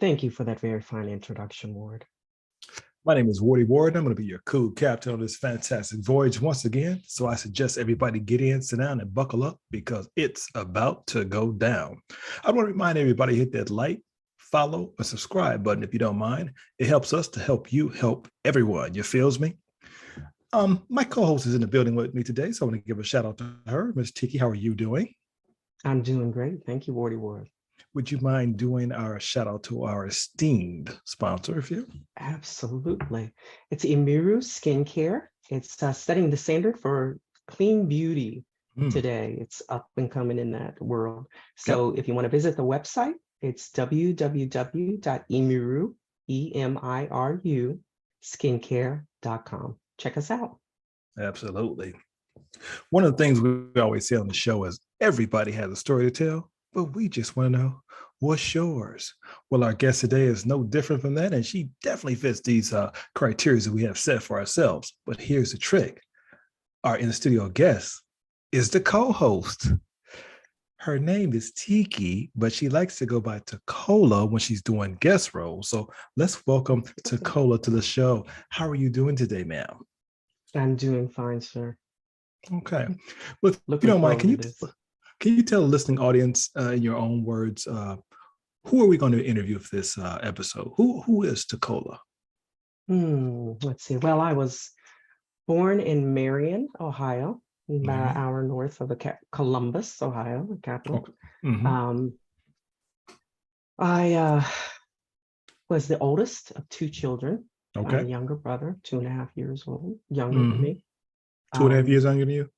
Thank you for that very fine introduction, Ward. My name is Wardy Ward. I'm going to be your cool captain on this fantastic voyage once again. So I suggest everybody get in, sit down, and buckle up because it's about to go down. I want to remind everybody hit that like, follow, or subscribe button if you don't mind. It helps us to help you help everyone. You feels me? My co-host is in the building with me today, so I want to give a shout out to her. Miss Tiki, how are you doing? I'm doing great. Thank you, Wardy Ward. Would you mind doing our shout out to our esteemed sponsor, if you? Absolutely. It's Imiru Skincare. It's setting the standard for clean beauty today. It's up and coming in that world. So if you want to visit the website, it's www.emiru, skincare.com. Check us out. Absolutely. One of the things we always say on the show is everybody has a story to tell, but we just want to know what's yours. Well, our guest today is no different from that, and she definitely fits these criteria that we have set for ourselves. But here's the trick. Our in-studio guest is the co-host. Her name is Tiki, but she likes to go by Tecola when she's doing guest roles. So let's welcome Tecola to the show. How are you doing today, ma'am? I'm doing fine, sir. Okay. Well, if you don't mind, can you tell the listening audience in your own words, who are we going to interview for this episode? Who is Tecola? Let's see. Well, I was born in Marion, Ohio, about an hour north of Columbus, Ohio, the capital. Okay. Mm-hmm. I was the oldest of two children. Okay. My younger brother, 2.5 years old, younger than me. 2.5 years younger than you?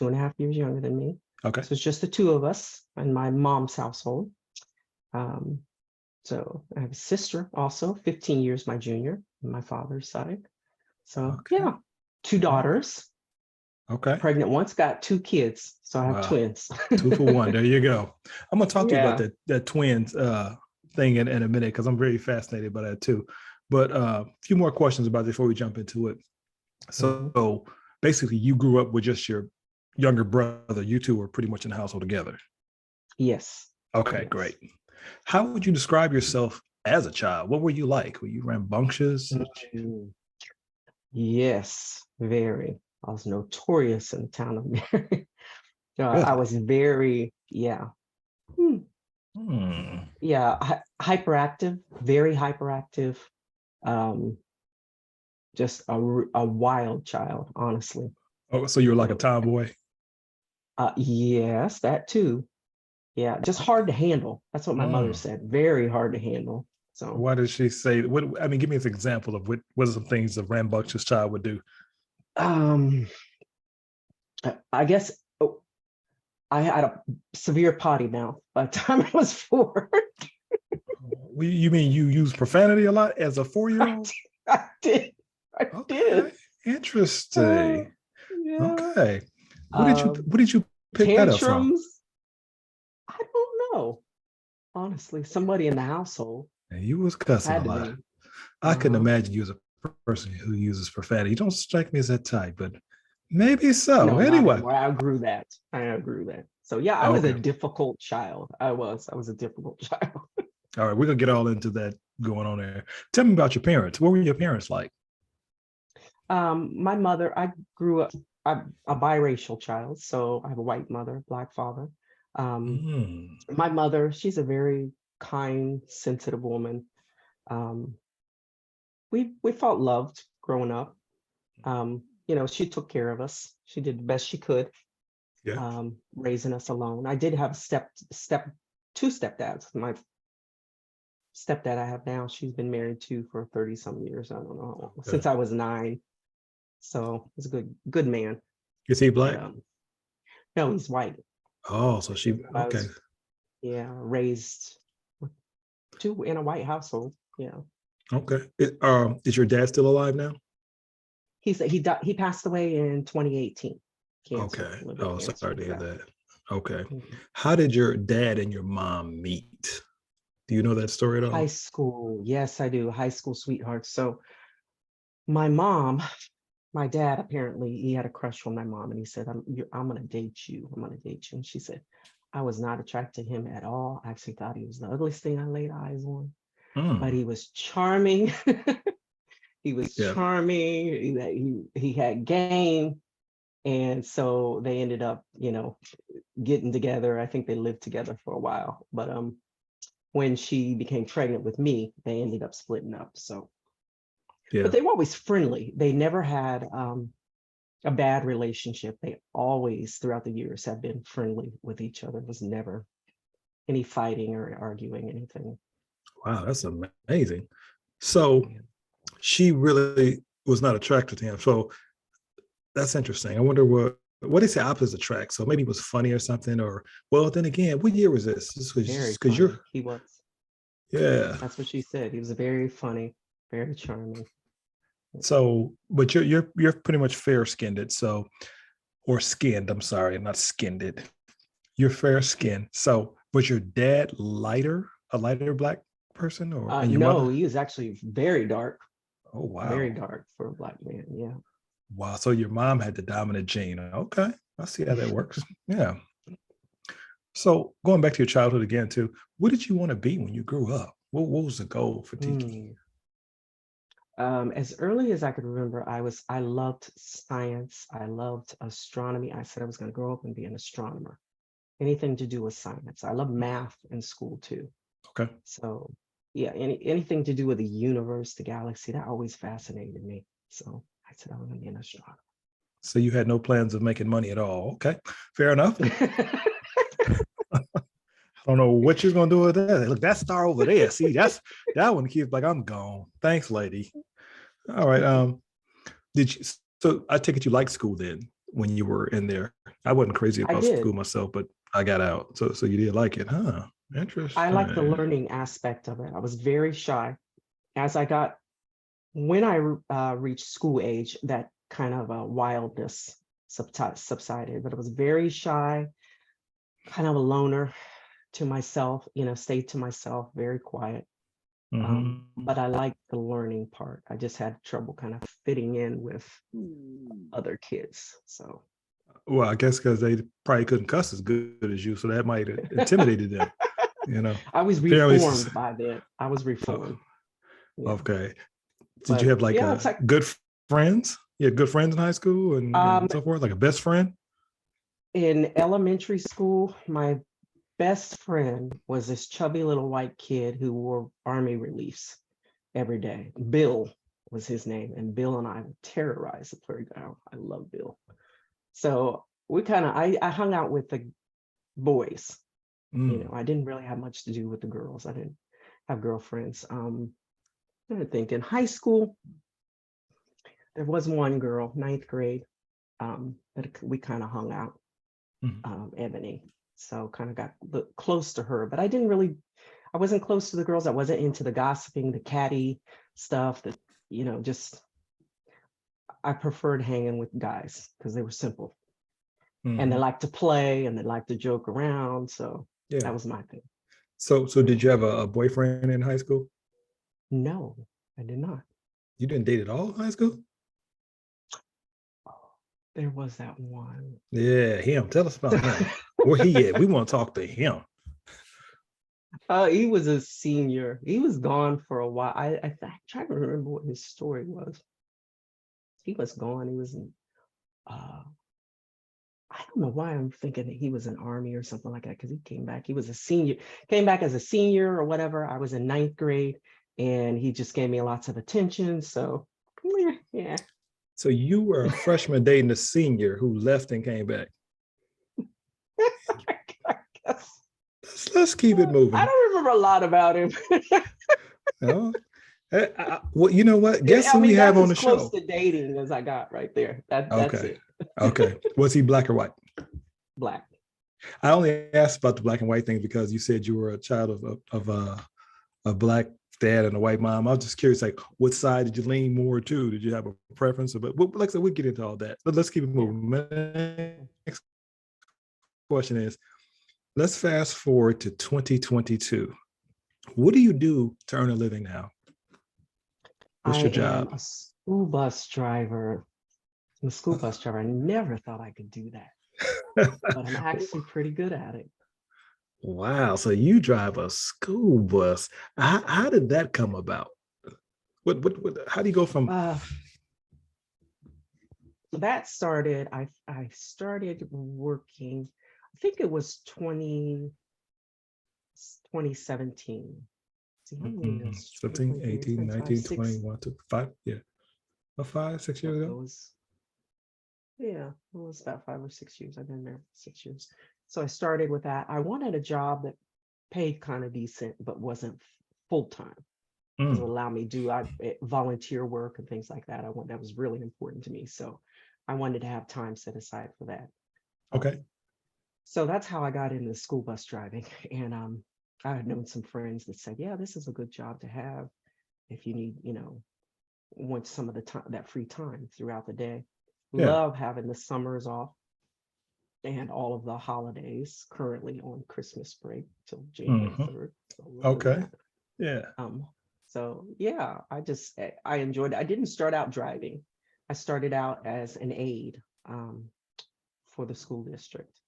2.5 years younger than me. Okay. So it's just the two of us in my mom's household. So I have a sister also, 15 years my junior on my father's side. So yeah, two daughters. Okay. Pregnant once, got two kids. So I have twins. 2 for 1. There you go. I'm going to talk to you about that twins thing in a minute because I'm very fascinated by that too. But a few more questions about it before we jump into it. So basically you grew up with just your younger brother. You two were pretty much in the household together. Yes. Okay, yes. Great. How would you describe yourself as a child? What were you like? Were you rambunctious? Yes, very. I was notorious in the town of Marion. I was very, yeah, hyperactive, very hyperactive. Just a wild child, honestly. Oh, so you were like a tomboy? Yes, that too. Yeah, just hard to handle. That's what my mother said. Very hard to handle. So why did she say? What? I mean, give me an example of what are some things a rambunctious child would do. I guess I had a severe potty mouth by the time I was 4. You mean you use profanity a lot as a 4-year-old? I did. I did. Interesting. Yeah. Okay. What did you pick that up from? I don't know. Honestly, somebody in the household. And you was cussing a lot. I couldn't imagine you as a person who uses profanity. You don't strike me as that type, but maybe so. No, anyway, I outgrew that. So yeah, I was a difficult child. I was a difficult child. All right, we're gonna get all into that going on there. Tell me about your parents. What were your parents like? My mother, I grew up a biracial child, so I have a white mother, black father. My mother, she's a very kind, sensitive woman. We felt loved growing up. She took care of us. She did the best she could, raising us alone. I did have two stepdads. My stepdad I have now, she's been married to for 30-some years. I don't know, since I was 9. So he's a good man. Is he black? No, he's white. Oh, so she okay. Raised in a white household. Yeah. Okay. Is your dad still alive now? He passed away in 2018. Cancer, okay. Oh, sorry to hear that. Okay. Mm-hmm. How did your dad and your mom meet? Do you know that story at all? High school. Yes, I do. High school sweethearts. So my dad, apparently he had a crush on my mom, and he said, I'm going to date you. I'm going to date you. And she said, I was not attracted to him at all. I actually thought he was the ugliest thing I laid eyes on. but Mm. he was charming. He was Yeah. charming. He had game. And so they ended up, getting together. I think they lived together for a while. But when she became pregnant with me, they ended up splitting up. So, Yeah. but they were always friendly. They never had a bad relationship. They always, throughout the years, have been friendly with each other. It was never any fighting or arguing, anything. Wow, that's amazing. So Yeah. she really was not attracted to him. So that's interesting. I wonder what is the opposite attract? So maybe it was funny or something, or well, then again, what year was this? This was Very because you're funny. He was. yeah. That's what she said. He was very funny, very charming. So, but you're pretty much fair skinned, so or skinned. I'm sorry, not skinned it. You're fair skinned. So was your dad lighter, a lighter black person, or and your No, mother? he was actually Oh very wow. dark for a black man. Yeah. Wow. So your mom had the dominant gene. Okay. I see how that works. Yeah. So going back to your childhood again, too, what did you want to be when you grew up? What was the goal for Tiki? Mm. As early as I could remember, I loved science. I loved astronomy. I said I was going to grow up and be an astronomer. Anything to do with science. I love math in school too. Okay. So yeah, anything to do with the universe, the galaxy, that always fascinated me. So I said I was going to be an astronomer. So you had no plans of making money at all. Okay. Fair enough. I don't know what you're gonna do with that. Look, that star over there. See, that one keeps like, I'm gone. Thanks, lady. All right. Did you so I take it you liked school then when you were in there? I wasn't crazy I about did. school myself, but I got out. So you did like it, huh? I like the Interesting. learning aspect of it. I was very shy. As I got, when I reached school age, that kind of wildness subsided, but I was very shy, kind of a loner to myself, stayed to myself, very quiet. Mhm. But I liked the learning part. I just had trouble kind of fitting in with other kids. So Well, I guess because they probably couldn't cuss as good as you, so that might have intimidated them. You know, I was apparently. reformed by then. I was Oh, reformed. Yeah. okay. Did you But have like yeah, a it's like good friends? You had good friends in high school and um, so forth, like a best friend? in elementary school, my best friend was this chubby little white kid who wore army reliefs every day. Bill was his name, and Bill and I would terrorize the playground. I love Bill. So I hung out with the boys. Mm. I didn't really have much to do with the girls. I didn't have girlfriends. I think in high school, there was one girl, ninth grade, that we kind of hung out, Mm. Ebony. So kind of got close to her, but I wasn't close to the girls. I wasn't into the gossiping, the catty stuff that, just, I preferred hanging with guys because they were simple and they Mhm. like to play and they like to joke around. So Yeah. that was my thing. So did you have a boyfriend in high school? No, I did not. You didn't date at all in high school? Oh, there was that one. Yeah, him. Tell us about him. Where he at? We want to talk to him. He was a senior. He was gone for a while. I try to remember what his story was. He was gone. He was in, I don't know why I'm thinking that he was in army or something like that, because he came back. He was a senior, came back as a senior or whatever. I was in ninth grade and he just gave me lots of attention. So yeah. So you were a freshman dating a senior who left and came back. I guess. Let's keep it I moving. don't remember a lot about him. Oh, well, you know what? Guess I who we mean, have that's on as the close show? to dating as I got right there. That's Okay. it. Okay. Was he black or white? Black. I only asked about the black and white thing because you said you were a child of a black dad and a white mom. I was just curious, like, what side did you lean more to? Did you have a preference? But like I said, we'll get into all that. But let's keep it Yeah. moving. My next question is, let's fast forward to 2022. What do you do to earn a living now? I What's your am job? a school bus driver. I'm a school bus driver. I never thought I could do that, but I'm actually pretty good at it. Wow. So you drive a school bus. How did that come about? How do you go from Uh, so that started, I started working, I think it was 2017. See how many years? 17, 2023, it's 18, been five, 19, six. 21 to 5? Yeah. About 5, 6 years It ago? was, yeah, it was about 5 or 6 years. I've been there 6 years. So I started with that. I wanted a job that paid kind of decent, but wasn't full time. Because it would Mm, allow me to do volunteer work and things like that. That was really important to me. So I wanted to have time set aside for that. okay. Um, so that's how I got into school bus driving. And I had known some friends that said, yeah, this is a good job to have if you need, want some of the time, that free time throughout the day. Yeah. Love having the summers off and all of the holidays currently on Christmas break till January Hmm. 3rd. So loving Okay. that. Yeah. Um, so yeah, I enjoyed it. I didn't start out driving. I started out as an aide for the school district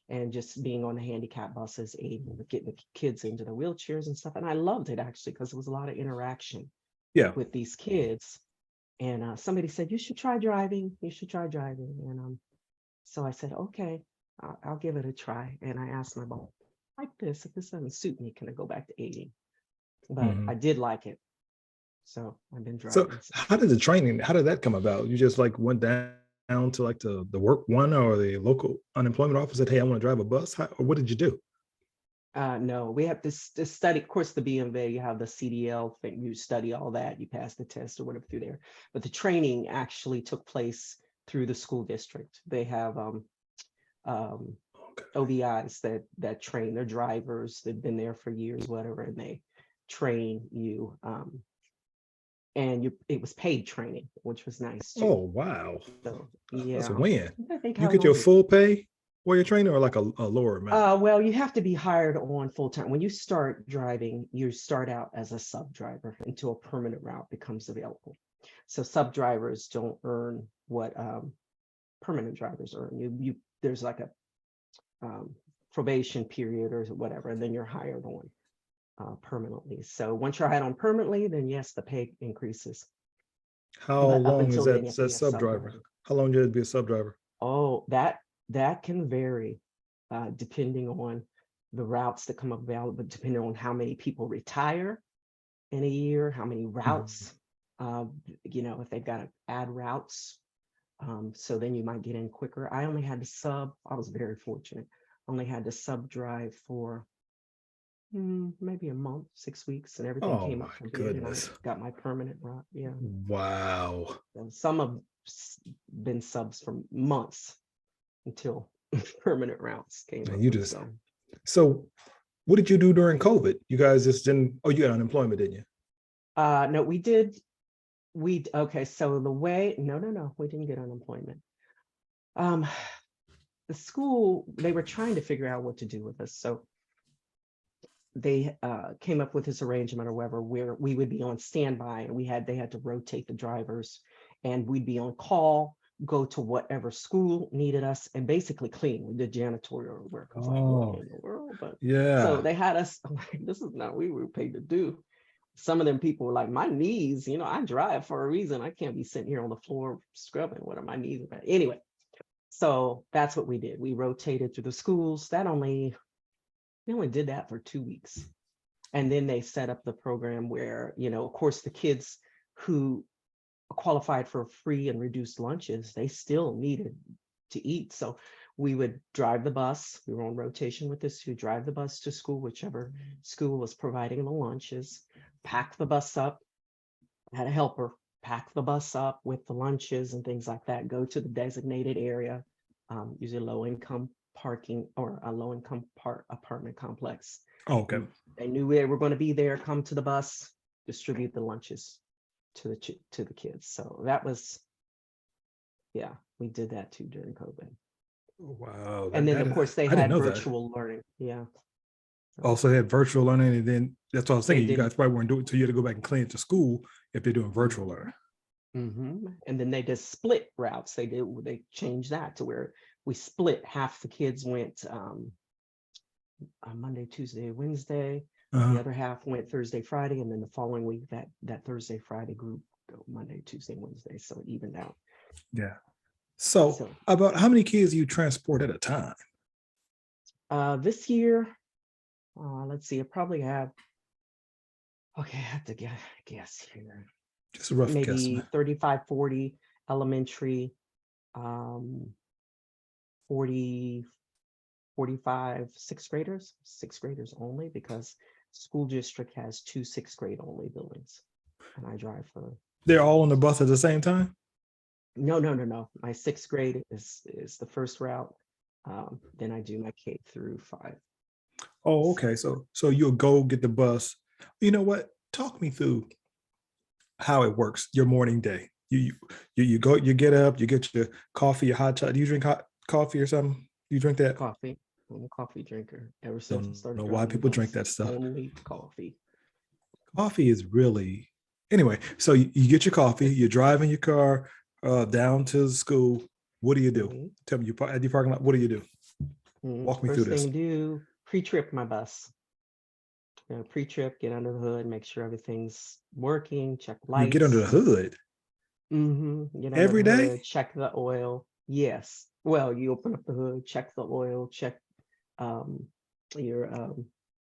and just being on the handicap buses, aiding with getting the kids into the wheelchairs and stuff. And I loved it actually because there was a lot of interaction Yeah. with these kids. And somebody said, you should try driving. You should try driving. And so I said, okay, I'll give it a try. And I asked my boss, like this, if this doesn't suit me, can I go back to aiding? But Hmm. I did like it. So I've been So driving since. how did the training, how did that come about? You just like went down to like the work one or the local unemployment office, said, hey, I want to drive a bus? Or what did you do? No, we have this study, of course, the BMV, you have the CDL thing, you study all that, you pass the test or whatever through there. But the training actually took place through the school district. They have um, Okay. OBIs that train their drivers. They've been there for years, whatever, and they train you. And it was paid training, which was nice Oh, too. wow. So That's a yeah, win. I think You how get your long full pay while you're training or like a lower amount? well, you have to be hired on full time. When you start driving, you start out as a sub driver until a permanent route becomes available. So sub drivers don't earn what permanent drivers earn. You there's like a um, probation period or whatever, and then you're hired on permanently. So once you're hired on permanently, then yes, the pay increases. How But up long is until then, you have to that be a sub sub driver? driver. How long did it be a sub driver? Oh, that can vary depending on the routes that come available, depending on how many people retire in a year, how many Mhm. routes, if they've got to add routes. So then you might get in quicker. I only had to sub, I was very fortunate. Only had to sub drive for maybe a month, 6 weeks, and everything Oh came my up for bid, and I goodness. got my permanent route. Yeah. Wow. And some have been subs for months until permanent routes came And up. you And just so, so what did you do during COVID? You guys just didn't, oh, you got unemployment, didn't you? no, we did. Okay. So the way, no, we didn't get unemployment. Um, the school, they were trying to figure out what to do with us. So they came up with this arrangement or whatever, where we would be on standby and they had to rotate the drivers and we'd be on call, go to whatever school needed us and basically clean. We did janitorial work. I was like, what Oh, in the world? But so yeah. they had us, I'm like, this is not what we were paid to do. Some of them people were like, my knees, I drive for a reason. I can't be sitting here on the floor scrubbing. What are my knees about? Anyway, so that's what we did. We rotated through the schools. They only did that for 2 weeks. And then they set up the program where, of course, the kids who qualified for free and reduced lunches, they still needed to eat. So we would drive the bus. We were on rotation with this who drive the bus to school, whichever school was providing the lunches, pack the bus up, had a helper, pack the bus up with the lunches and things like that, go to the designated area, usually low income parking or a low income apartment complex. Oh, okay. And they knew they were going to be there, come to the bus, distribute the lunches to the kids. So that was, yeah, we did that too during COVID. Wow. And then of course they I didn't had know that. virtual learning. Yeah. So Also had virtual learning, and then that's what I was they thinking. You did. guys probably weren't doing it, so you had to go back and clean it to school if they're doing virtual learning. And then they did split routes. They changed that to where we split. Half the kids went Monday, Tuesday, Wednesday. Uh-huh. The other half went Thursday, Friday, and then the following week that Thursday, Friday group go Monday, Tuesday, Wednesday. So it evened out. Yeah. So So about how many kids do you transport at a time? this year, let's see, I probably have. Okay, I have to guess here. Just a rough Maybe guesstimate. 35, 40 elementary, um, 40, 45 sixth graders only, because school district has two sixth grade only buildings. And I drive for They're all on the bus at the same time? no. My sixth grade is the first route. Then I do my K through 5. Oh, So okay. So you'll go get the bus. You know what? Talk me through how it works, your morning day. You go, you get up, you get your coffee, your hot chocolate. Do you drink hot coffee or something? Do you drink that? coffee. I'm a coffee drinker ever since I Don't started know why driving the people drink bus. that stuff. Only coffee. Coffee is really anyway. So you get your coffee, you're driving your car down to school. What do you do? Mhm. Tell me, you at your parking lot. What do you do? Walk me through First this. thing do, pre-trip my bus. Pre-trip, get under the hood, make sure everything's working, check You get under lights. the hood Get under the every day. hood, check the oil. Yes. Well, you open up the hood, check the oil, check um your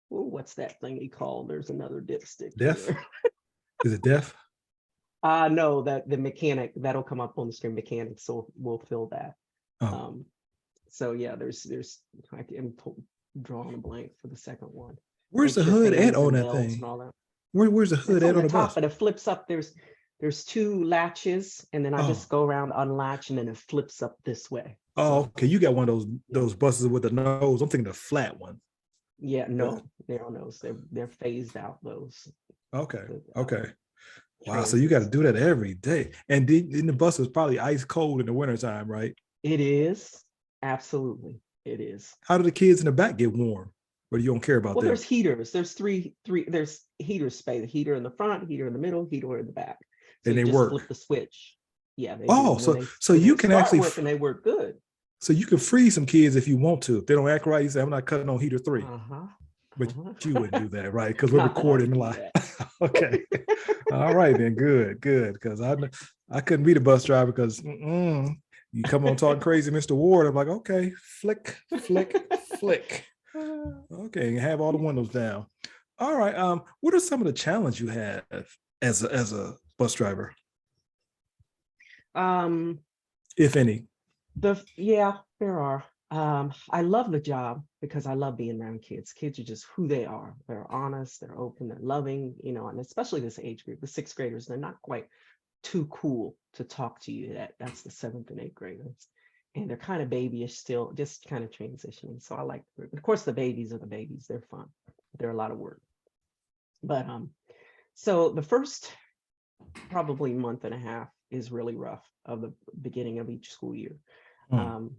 what's that thing you call? There's another dipstick Deaf? here. Is it deaf? No, that the mechanic that'll come up on the screen, mechanic, so we'll fill that. Oh, Um, so yeah, there's I am drawing a blank for the second one. where's Make the sure hood at fans on and that belts thing? and all that. Where's the hood It's at on on the the top, bus? but it flips up. There's two latches, and then I Oh, just go around, unlatch, and then it flips up this way. oh, So okay. You got one of yeah, those buses with the nose. I'm thinking the flat one. yeah, The- no, narrow nose. They're phased out those Okay, the, okay. Wow. So you got to transits. do that every day. And the bus is probably ice cold in the wintertime, right? It is absolutely it is. How do the kids in the back get warm? But you don't care about Well, them. there's heaters. There's three. There's heaters space. Heater in the front, heater in the middle, heater in the back. So And you they just work. flip the switch. Yeah, they do. Oh, When so when you they can start actually working, they work good. so you can freeze some kids if you want to. If they don't act right, you say, I'm not cutting on heater 3. Uh-huh. But you wouldn't do that, right? Because we're Not that I would recording do live. that. Okay. All right, then. Good. Because I couldn't be the bus driver because you come on talking crazy, Mr. Ward. I'm like, okay, flick, flick. Okay, and have all the windows down. All right. What are some of the challenges you have as a bus driver, um, if any? yeah, there are. I love the job because I love being around kids. Kids are just who they are. They're honest, they're open, they're loving, and especially this age group, the sixth graders, they're not quite too cool to talk to you. That's the seventh and eighth graders. And they're kind of babyish still, just kind of transitioning. So I like the group. Of course, the babies are the babies. They're fun. They're a lot of work. But so the first probably month and a half is really rough of the beginning of each school year. Um,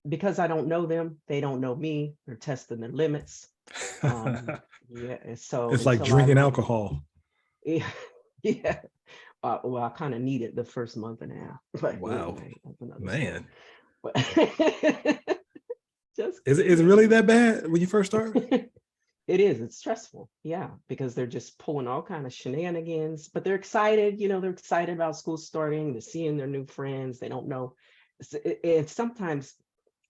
because I don't know them, they don't know me. They're testing their limits. Yeah, and so It's like until I drinking learn, alcohol. yeah, yeah. Well, I kind of need it the first month and a half, but Wow, anyway, that's another story. man. But just Is it really kidding. that bad when you first start? It is. It's stressful. Yeah, because they're just pulling all kind of shenanigans, but they're excited. They're excited about school starting. They're seeing their new friends. They don't know. It's sometimes,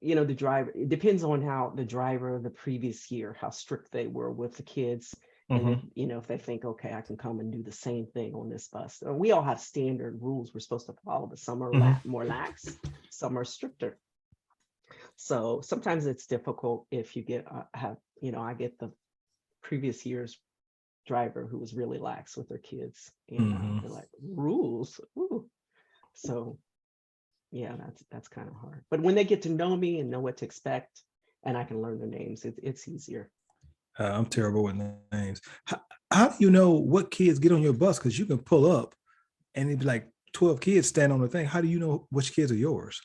the driver. It depends on how the driver the previous year, how strict they were with the kids, and Mm-hmm. if they think, okay, I can come and do the same thing on this bus. And we all have standard rules we're supposed to follow, but some are Mm-hmm. more lax, some are stricter. So sometimes it's difficult if you get I get the previous year's driver who was really lax with their kids, and Mm-hmm. they're like, rules. Ooh. So yeah, that's kind of hard. But when they get to know me and know what to expect, and I can learn their names, it's easier. I'm terrible with names. How do you know what kids get on your bus? Because you can pull up and it'd be like 12 kids stand on the thing. How do you know which kids are yours?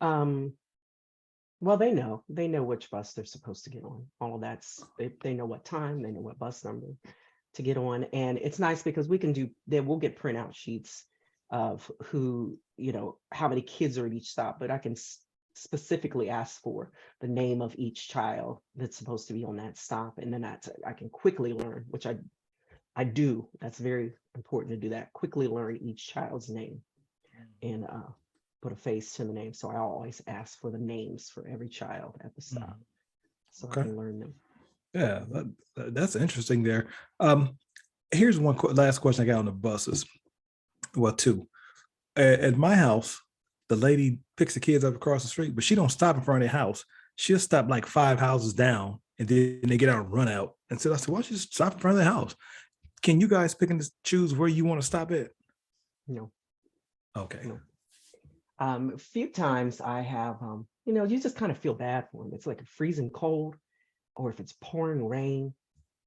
Um, well, they know which bus they're supposed to get on. All of they know what time, they know what bus number to get on, and it's nice because we'll get printout sheets of who, how many kids are at each stop, but I can specifically ask for the name of each child that's supposed to be on that stop, and then I can quickly learn, which I do. That's very important to do that. Quickly learn each child's name and put a face to the name. So I always ask for the names for every child at the stop, so I can learn them. Yeah, that's interesting there. Here's one last question I got on the buses. Well, two. At my house, the lady picks the kids up across the street, but she don't stop in front of their house. She'll stop like 5 houses down, and then they get out and run out. And so I said, why don't you just stop in front of the house? Can you guys pick and choose where you want to stop at? No. Okay. No. A few times I have, you just kind of feel bad for them. It's like a freezing cold, or if it's pouring rain,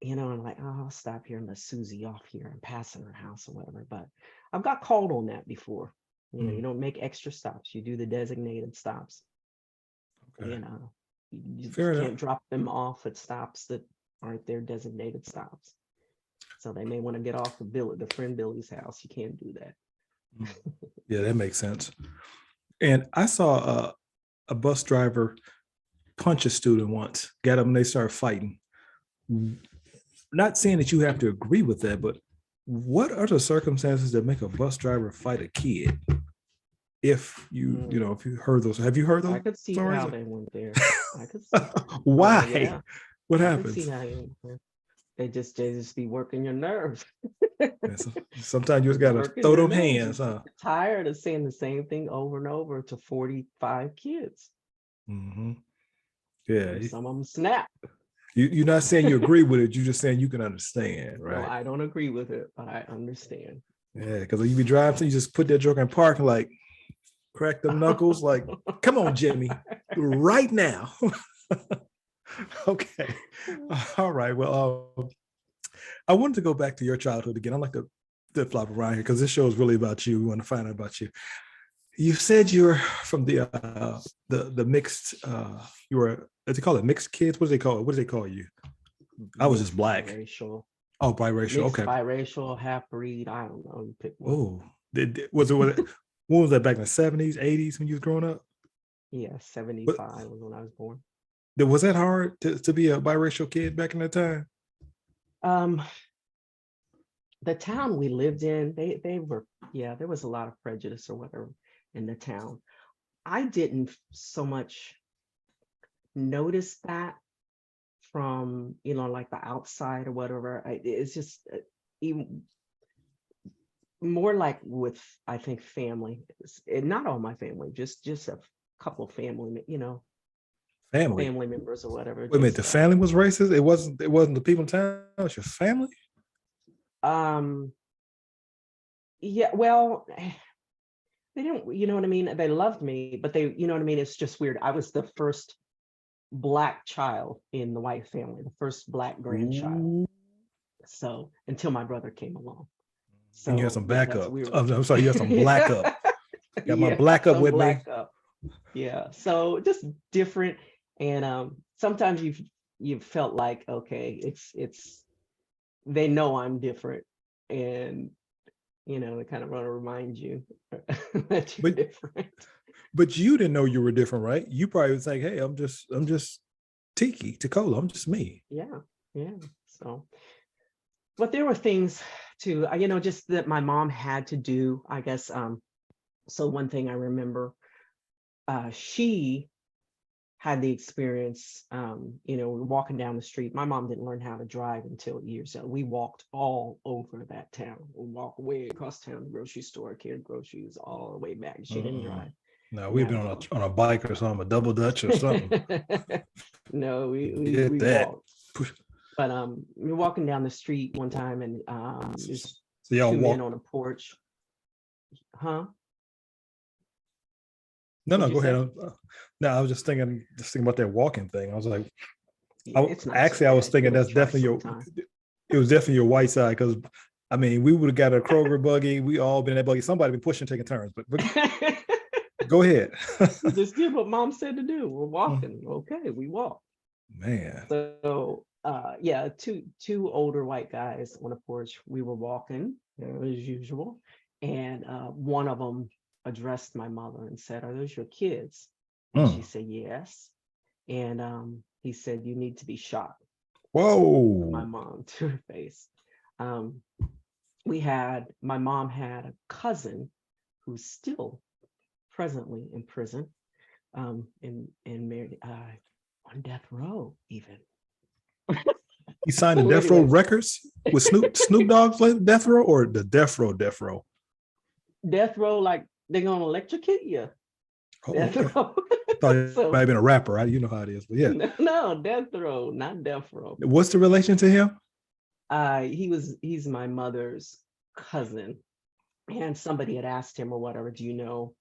I'm like, oh, I'll stop here and let Susie off here and pass in her house or whatever. But I've got called on that before. You don't make extra stops. You do the designated stops. Okay. You Fair can't enough. drop them off at stops that aren't their designated stops. So they may want to get off the friend Billy's house. You can't do that. Yeah, that makes sense. And I saw a bus driver punch a student once, got up and they started fighting. Not saying that you have to agree with that, but what are the circumstances that make a bus driver fight a kid? If if you heard those, have you heard those? I could see stories? how they went there. I could see. Why? Yeah. What I happens? could see how they just be working your nerves. Sometimes you just gotta throw them hands, huh? Tired of saying the same thing over and over to 45 kids. Mm-hmm. Yeah. And some of them snap. You're not saying you agree with it. You're just saying you can understand, right? No, I don't agree with it, but I understand. Yeah, because you be driving, you just put that joke in park and like crack them knuckles, like, come on, Jimmy, right now. Okay. All right. Well, I wanted to go back to your childhood again. I like to flip flop around here because this show is really about you. We want to find out about you. You said you were from the mixed. You were, what do they call it? Mixed kids. What do they call it? What do they call you? I was just black. Biracial. Oh, biracial. Mixed, okay. Biracial, half breed. I don't know. You pick one. Oh, was it? When was that, back in the 70s, 80s when you was growing up? Yeah, 75 was when I was born. Was that hard to be a biracial kid back in that time? The town we lived in, they were, there was a lot of prejudice or whatever in the town. I didn't so much notice that from, like the outside or whatever. It's just even more like with, I think, family. Not all my family, just a couple of family, family members or whatever. Wait a minute, the family was racist? It wasn't the people in town, it was your family? Yeah, well, they didn't, you know what I mean? They loved me, but they, you know what I mean? It's just weird. I was the first Black child in the white family, the first Black grandchild. Ooh. So until my brother came along. So and you had some backup. I'm sorry, you had some black up. Got my yeah, black up with black me. Up. Yeah. So just different. And sometimes you've felt like, okay, it's they know I'm different. And they kind of want to remind you that you're different. But you didn't know you were different, right? You probably was like, hey, I'm just Tecola, I'm just me. Yeah. So, but there were things too, just that my mom had to do, I guess. So one thing I remember, she had the experience, walking down the street. My mom didn't learn how to drive until years ago. We walked all over that town. We walked way across town, the grocery store, carried groceries all the way back. She didn't drive. No, we've been on a bike or something, a double dutch or something. No, we walked. But we were walking down the street one time, and there's two men on a porch. Huh? No, go ahead. No, I was just thinking about that walking thing. I was like, I was thinking that's definitely it was definitely your white side, because I mean, we would have got a Kroger buggy. We all been in that buggy. Somebody been pushing, taking turns. But go ahead. Just did what mom said to do. We're walking. Okay, we walk. Man. So two older white guys on a porch. We were walking, as usual, and one of them addressed my mother and said, "Are those your kids?" And she Mm. said, yes. And he said, you need to be shot. My Whoa. mom to her face. Um, my mom had a cousin who's still presently in prison, and married on death row even. He signed the So Death Row anyways, Records with Snoop Dogg's Death Row, or the Death Row? death row, like they're gonna electrocute you. Oh, Death okay. row. Thought he might So have been a rapper. Right? You know how it is. But yeah. no, death row, not death row. What's the relation to him? He's my mother's cousin, and somebody had asked him or whatever, do you know?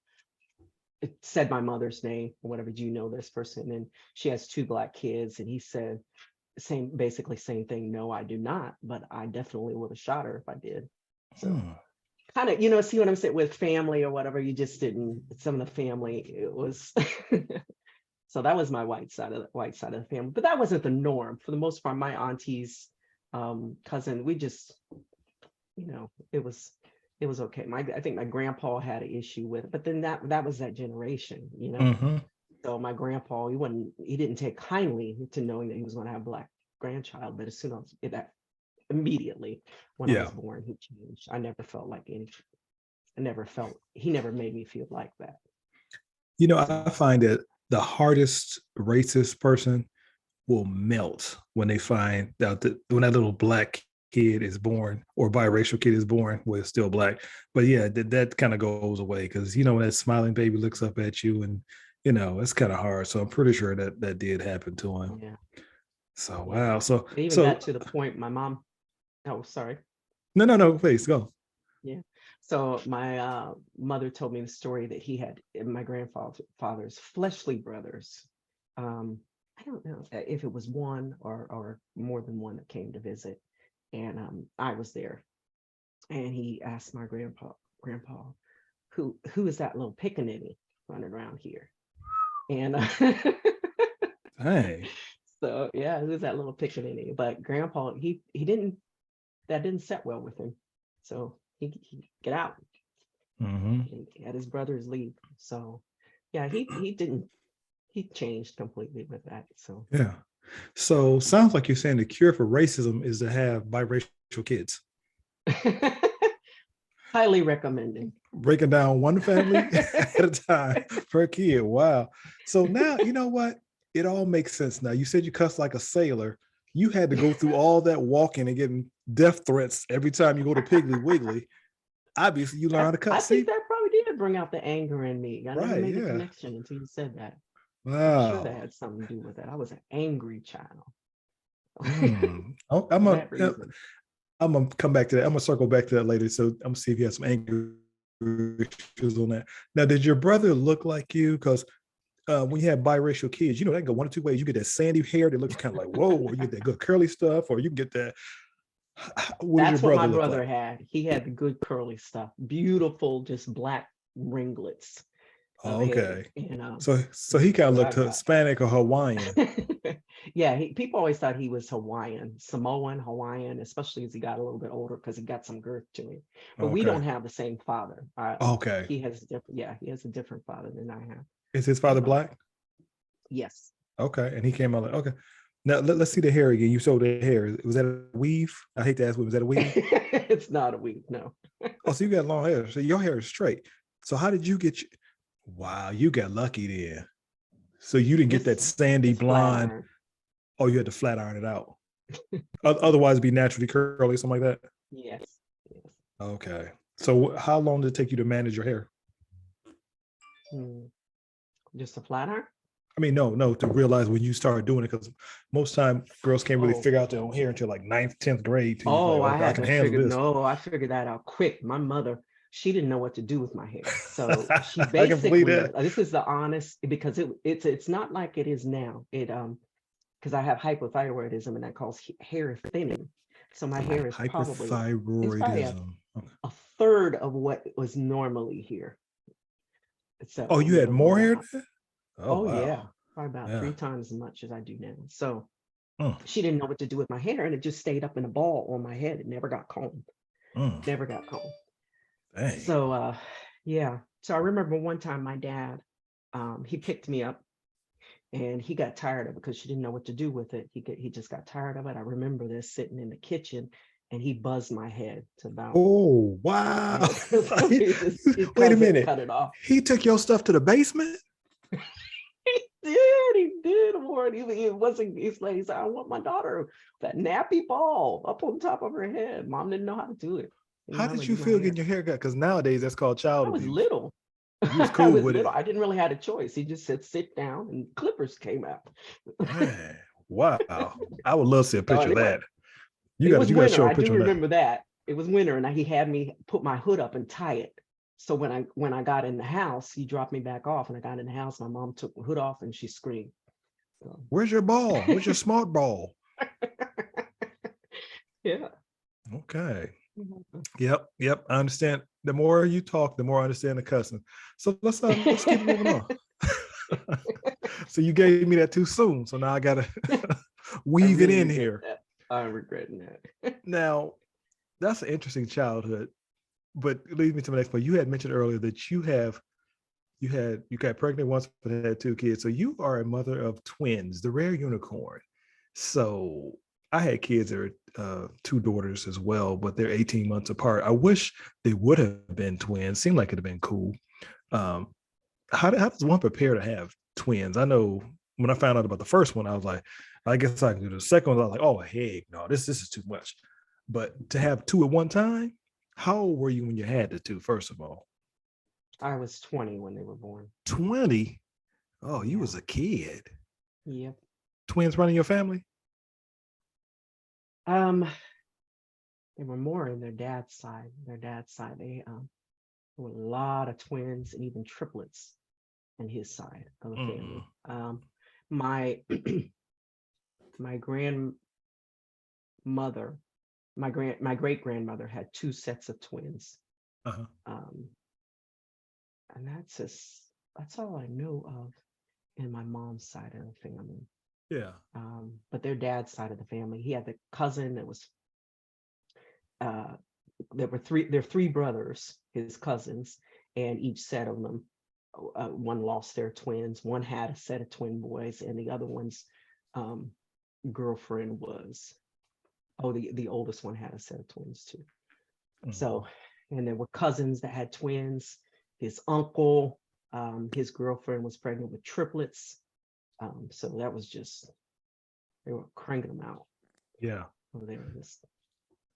It said my mother's name or whatever. Do you know this person? And she has two Black kids, and he said basically same thing. No, I do not, but I definitely would have shot her if I did. So Hmm. kind of, see what I'm saying with family or whatever. You just didn't. Some of the family, it was. So that was my white side of the family, but that wasn't the norm. For the most part, my auntie's cousin, we just, it was okay. I think my grandpa had an issue with it, but then that was that generation. Mm-hmm. So my grandpa, he didn't take kindly to knowing that he was going to have a Black grandchild, but as soon as that immediately when I Yeah. was born, he changed. I never felt like he never made me feel like that. I find that the hardest racist person will melt when they find out that when that little Black kid is born or biracial kid is born, well, it's still Black. But yeah, that kind of goes away because when that smiling baby looks up at you, and it's kind of hard. So I'm pretty sure that did happen to him. Yeah. So Yeah. wow. So It even so got to the point my mom, oh, sorry. no, please go. Yeah. So my mother told me the story that he had my grandfather's fleshly brothers. I don't know if it was one or more than one that came to visit. And I was there. And he asked my grandpa, who is that little pickaninny running around here? And Hey. so yeah, who's that little pickaninny? But grandpa, he didn't that didn't set well with him. So he get out. Mm-hmm. He had his brothers leave. So yeah, he changed completely with that. So Yeah. So sounds like you're saying the cure for racism is to have biracial kids. highly recommended. Breaking down one family at a time per kid. Wow. So now, you know what? It all makes sense now. You said you cuss like a sailor. You had to go through all that walking and getting death threats every time you go to Piggly Wiggly. Obviously, you learn how to I cuss. think See? that probably did bring out the anger in me. I never Right. made the Yeah. connection until you said that. I'm sure that Wow. had something to do with it. I was an angry child. Oh, For that reason. I'm gonna come back to that. I'm gonna circle back to that later. So I'm gonna see if you have some anger issues on that. Now, did your brother look like you? Because when you have biracial kids, they can go one or two ways. You get that sandy hair that looks kind of like whoa, or you get that good curly stuff, or you can get that. What does your That's what brother my look brother like? had. He had the good curly stuff, beautiful, just black ringlets of Oh, hair. okay. And So he kind of what I looked got. Hispanic or Hawaiian. Yeah, people always thought he was Hawaiian, Samoan, Hawaiian, especially as he got a little bit older because he got some girth to him. But we Okay. don't have the same father. Okay. He has he has a different father than I have. Is his father Black? Yes. Okay. And he came out like, okay. Now let's see the hair again. You showed the hair. Was that a weave? I hate to ask, was that a weave? It's not a weave, no. Oh, so you got long hair. So your hair is straight. So how did you get wow, you got lucky there. So you didn't get that sandy It's flat blonde. iron. Oh, you had to flat iron it out. Otherwise, it'd be naturally curly, something like that. Yes. Yes. Okay. So how long did it take you to manage your hair? Just a flat iron? I mean, no, to realize when you started doing it, because most time girls can't really Oh. figure out their own hair until like 9th, 10th grade. Till Oh, like, I okay, I had can to handle figure, this. no, I figured that out quick. My mother, she didn't know what to do with my hair. So she I can believe basically, that. this is the honest, because it's not like it is now. Because I have hypothyroidism and that causes hair thinning. So my hair is probably Hyperthyroidism. Okay. a third of what was normally here. Oh, So, you had more hair now, then? Oh, oh yeah, wow. probably about Yeah. 3 times as much as I do now. So Mm, she didn't know what to do with my hair, and it just stayed up in a ball on my head. It never got combed. mm. Never got combed. Dang. So yeah. So I remember one time my dad, he picked me up and he got tired of it because she didn't know what to do with it. He just got tired of it. I remember this sitting in the kitchen, and he buzzed my head to about. Oh, wow. So his Wait a cousin minute. cut it off. He took your stuff to the basement? He did, Warren. He wasn't. He's like, he said, I want my daughter that nappy ball up on top of her head. Mom didn't know how to do it. How did you feel getting your hair cut? Because nowadays that's called child I was abuse. little. You was I cool was with little. it. I didn't really have a choice. He just said, sit down, and clippers came out. Man, wow. I would love to see a So picture of anyway, that. You it got was to winter. show a I do picture of that. remember that. It was winter, and he had me put my hood up and tie it. So when I got in the house, he dropped me back off, and I got in the house. My mom took the hood off, and she screamed. So. Where's your ball? Where's your smart ball? Yeah. Okay. Yep. I understand. The more you talk, the more I understand the cussing. So let's keep moving on. So you gave me that too soon. So now I gotta weave it in here. I'm regretting that. Now, that's an interesting childhood, but it leads me to my next point. You had mentioned earlier that you got pregnant once but had 2 kids. So you are a mother of twins, the rare unicorn. So I had kids that are 2 daughters as well, but they're 18 months apart. I wish they would have been twins. Seemed like it'd have been cool. How does one prepare to have twins? I know when I found out about the first one, I was like, I guess I can do the second one. I was like, oh heck no, this is too much. But to have 2 at one time, how old were you when you had the 2? First of all, I was 20 when they were born. 20. Oh, you Yeah. was a kid. Yep. Twins running your family? They were more in their dad's side. They there were a lot of twins and even triplets in his side of the family. My my grandmother, my great grandmother had 2 sets of twins. Uh-huh. And that's all I know of in my mom's side of the family. Yeah. But their dad's side of the family, he had the cousin that was there were 3 brothers, his cousins, and each set of them, one lost their twins, one had a set of twin boys, and the other one's girlfriend was, the oldest one had a set of twins too. So, and there were cousins that had twins. His uncle, his girlfriend was pregnant with triplets. So that was just, they were cranking them out. Yeah. Over there.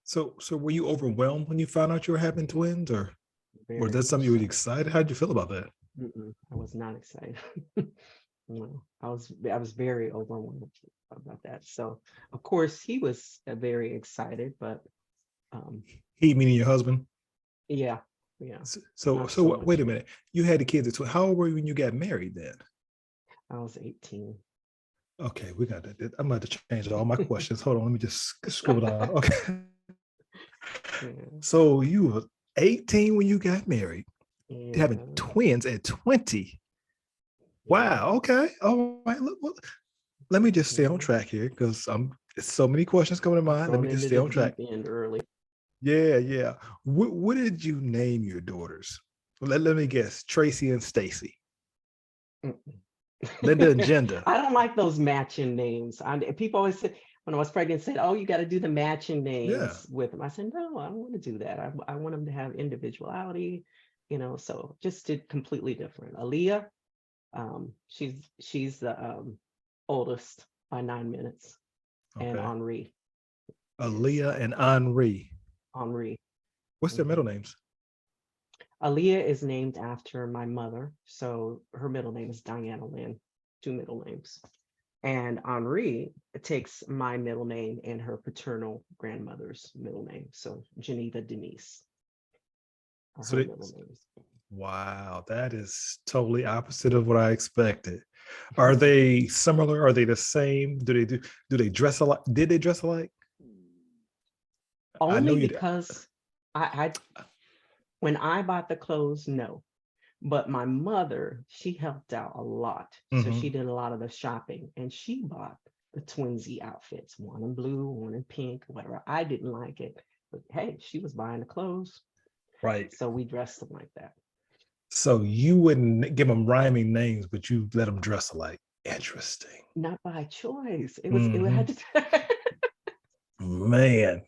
So were you overwhelmed when you found out you were having twins, or was that something you were excited? How did you feel about that? I was not excited. No, I was very overwhelmed about that. So of course he was very excited, but He meaning your husband? Yeah. So wait a minute. You had the kids at 12. How old were you when you got married then? I was 18. Okay, we got that. I'm about to change all my questions. Hold on, let me just scribble down. Okay. Yeah. So you were 18 when you got married, having twins at 20. Wow. Okay. All right. Look, let me just stay on track here because so many questions coming to mind. Let me just stay on track. Early. Yeah. What did you name your daughters? Let me guess. Tracy and Stacy. Linda and Genda. I don't like those matching names. People always say, when I was pregnant, said, "Oh, you got to do the matching names with them." I said, "No, I don't want to do that. I want them to have individuality, So just did completely different. Aaliyah, she's the oldest by 9 minutes, and Henri. Aaliyah and Henri. What's their middle names? Aaliyah is named after my mother, so her middle name is Diana Lynn, 2 middle names. And Henri takes my middle name and her paternal grandmother's middle name, so Geneva Denise. So middle names. Wow, that is totally opposite of what I expected. Are they similar? Are they the same? Do they dress alike? Did they dress alike? Only because I when I bought the clothes, no. But my mother, she helped out a lot. So she did a lot of the shopping, and she bought the twinsy outfits, one in blue, one in pink, whatever. I didn't like it, but hey, she was buying the clothes. Right. So we dressed them like that. So you wouldn't give them rhyming names, but you let them dress alike. Interesting. Not by choice. It Mhm. had to. Man.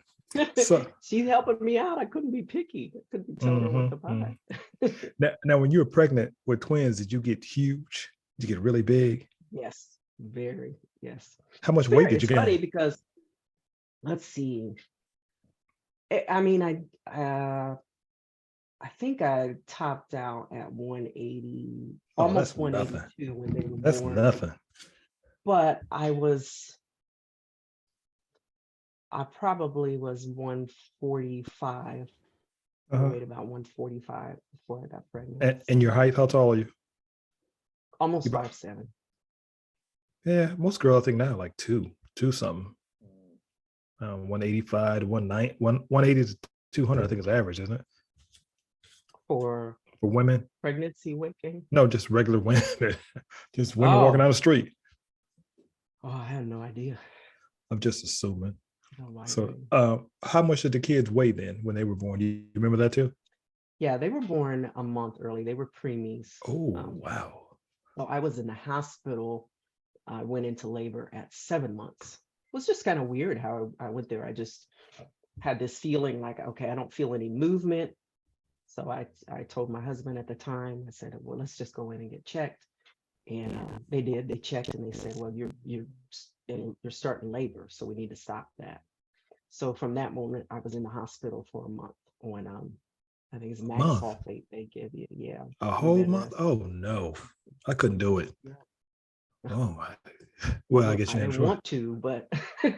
So, She's helping me out. I couldn't be picky. I couldn't be telling her what to mhm. buy. Now, when you were pregnant with twins, did you get huge? Did you get really big? Yes, very. Yes. How much weight did you It's funny gain? because let's see. I mean, I think I topped out at 180, Oh, that's almost nothing. 182 when they were That's born. nothing. But I probably was 145. I Uh-huh. weighed about 145 before I got pregnant. And your height, how tall are you? Almost You 5'7". Yeah, most girls I think now like two something. 185 to 190, 180 to 200, I think is average, isn't it? For For women? pregnancy weight gain. No, just regular women. Just women walking Oh, down the street. I had no idea. I'm just assuming. No So, idea. how much did the kids weigh then when they were born? You remember that too? Yeah, they were born a month early. They were preemies. Oh, wow. So I was in the hospital. I went into labor at 7 months. It was just kind of weird how I went there. I just had this feeling like, okay, I don't feel any movement. So I told my husband at the time, I said, well, let's just go in and get checked. And they did. They checked and they said, well, you're starting labor, so we need to stop that. So from that moment, I was in the hospital for a month on I think it's max Month. sulfate they give you. Yeah, A on whole bed month? rest. Oh no. I couldn't do it. Yeah. Oh my. Well, I guess I you ain't didn't sure. want to, but yeah.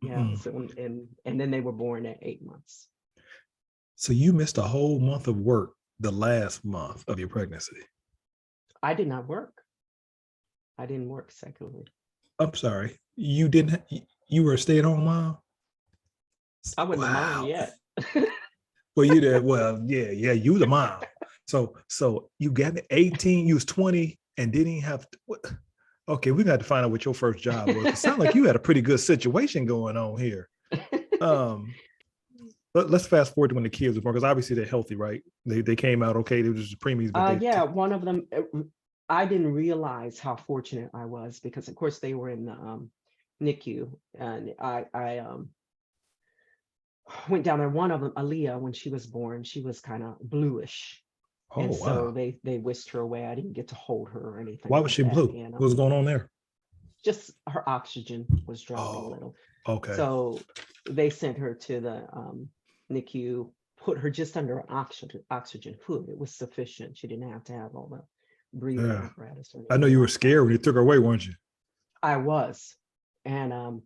Mm. So and then they were born at 8 months. So you missed a whole month of work the last month of your pregnancy. I did not work. I didn't work secularly. I'm sorry. You didn't you were a stay-at-home mom? I wasn't a mom Wow. yet. Well, you did well, yeah, you the mom. So you got 18, you was 20 and didn't even have to, okay, we got to find out what your first job was. It sounded like you had a pretty good situation going on here. Um, let's fast forward to when the kids were born, because obviously they're healthy, right? They came out okay. They were just preemies, but Yeah, one of them. I didn't realize how fortunate I was because, of course, they were in the NICU, and I went down there. One of them, Aaliyah, when she was born, she was kind of bluish, oh and so wow. they whisked her away. I didn't get to hold her or anything Why was like she that, blue? and What was going on there? just her oxygen was dropping a Oh, little. okay. So they sent her to the NICU, put her just under an oxygen hood. It was sufficient. She didn't have to have all the breathing Yeah. apparatus or I know anything you were like that. scared when you took her away, weren't you? I was. And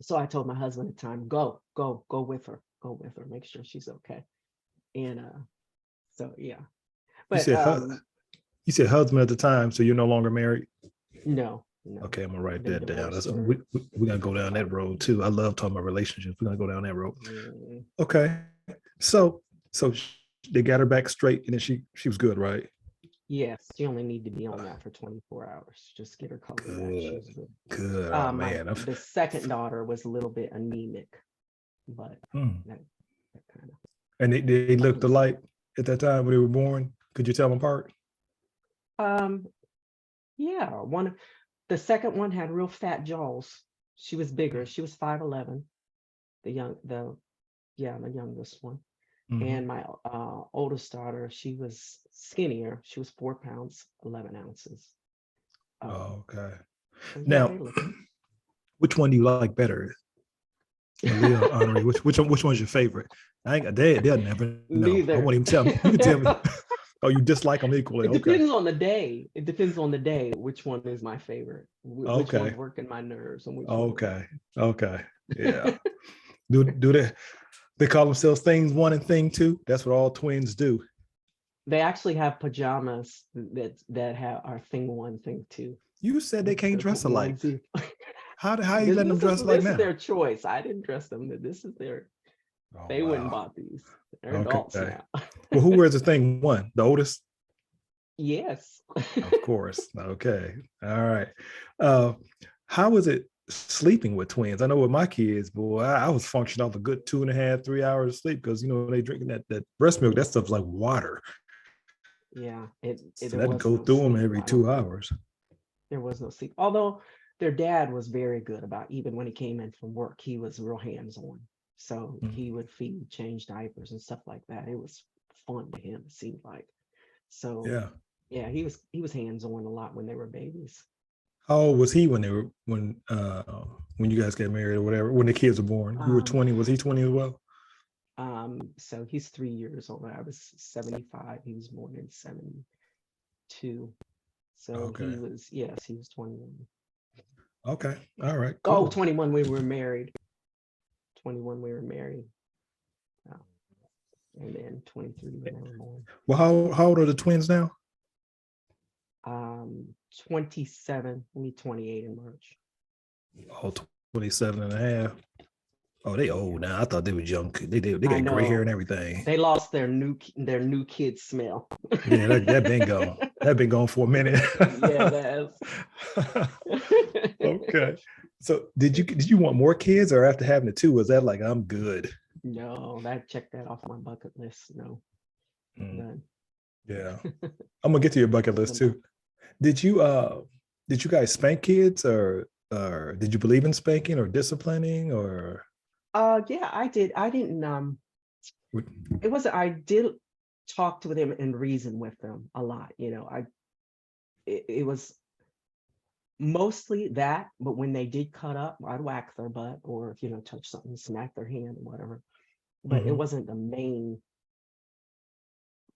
so I told my husband at the time, go with her. Go with her. Make sure she's okay. And so yeah. You But said you said husband at the time, so you're no longer married. no, Okay, I'm gonna write been that down. divorced We gotta go down that road too. I love talking about relationships. We're gonna go down that road. mm, Okay, so they got her back straight, and then she was good, right? yes, she only need to be on that for 24 hours. Just get her color back. Good, She's good. good. Oh man, The second daughter was a little bit anemic, but that kind of and they that looked was alike at that time when they were born. Could you tell them apart? um yeah, the second one had real fat jaws. She was bigger. She was 5'11", the youngest one. Mm-hmm. And my oldest daughter, she was skinnier. She was 4 pounds, 11 ounces. Oh, okay. So yeah, Now, they look. which one do you like better, Aaliyah or Henri? Which one's your favorite? I ain't they'll never know. I won't Neither. even tell me. You can tell me. Oh, you dislike them equally. It Okay. depends on the day. It depends on the day which one is my favorite, which one's Okay. working my nerves, and which one. Okay. Okay. Yeah. Do they call themselves things one and thing two? That's what all twins do. They actually have pajamas that have are thing one, thing two. You said they can't They're dress alike. onesie. How you letting them dress like This is now? their choice. I didn't dress them. This is their. Oh They went and wow. bought these. They're adults Okay. now. Well, who wears the thing one? The oldest? Yes. Of course. Okay. All right. Uh, how is it sleeping with twins? I know with my kids, boy, I was functioning off a good 2.5, 3 hours of sleep because they drinking that breast milk. That stuff's like water. Yeah. So There that was go no through them sleep. every I don't. 2 hours. There was no sleep. Although their dad was very good about, even when he came in from work, he was real hands-on. So he would feed, change diapers and stuff like that. It was fun to him, it seemed like. So Yeah. yeah, he was hands-on a lot when they were babies. How old was he when when you guys got married or whatever, when the kids were born? You were Um, 20. Was he 20 as well? so he's 3 years older. I was 75. He was born in 72. So Okay. yes, he was 21. Okay. All right. Oh, Cool. 21 we were married. 21 we were married. Uh, and then 23 when they were born. Well, how old are the twins now? 27, will be 28 in March. Oh, 27 and a half. Oh, they old now. I thought they was young. They I got gray hair know and everything. they lost their new kid smell. Yeah, that been gone. That been gone for a minute. Yeah, that's. Okay. So did you want more kids, or after having the two, was that like I'm good? No, that checked that off my bucket list. No, none. Yeah. I'm gonna get to your bucket list No. too. Did you guys spank kids, or did you believe in spanking or disciplining or Yeah, I did. I didn't it wasn't, I did talk to them and reason with them a lot, it was mostly that, but when they did cut up, I'd whack their butt or if touch something, smack their hand or whatever. But it Mhm. wasn't the main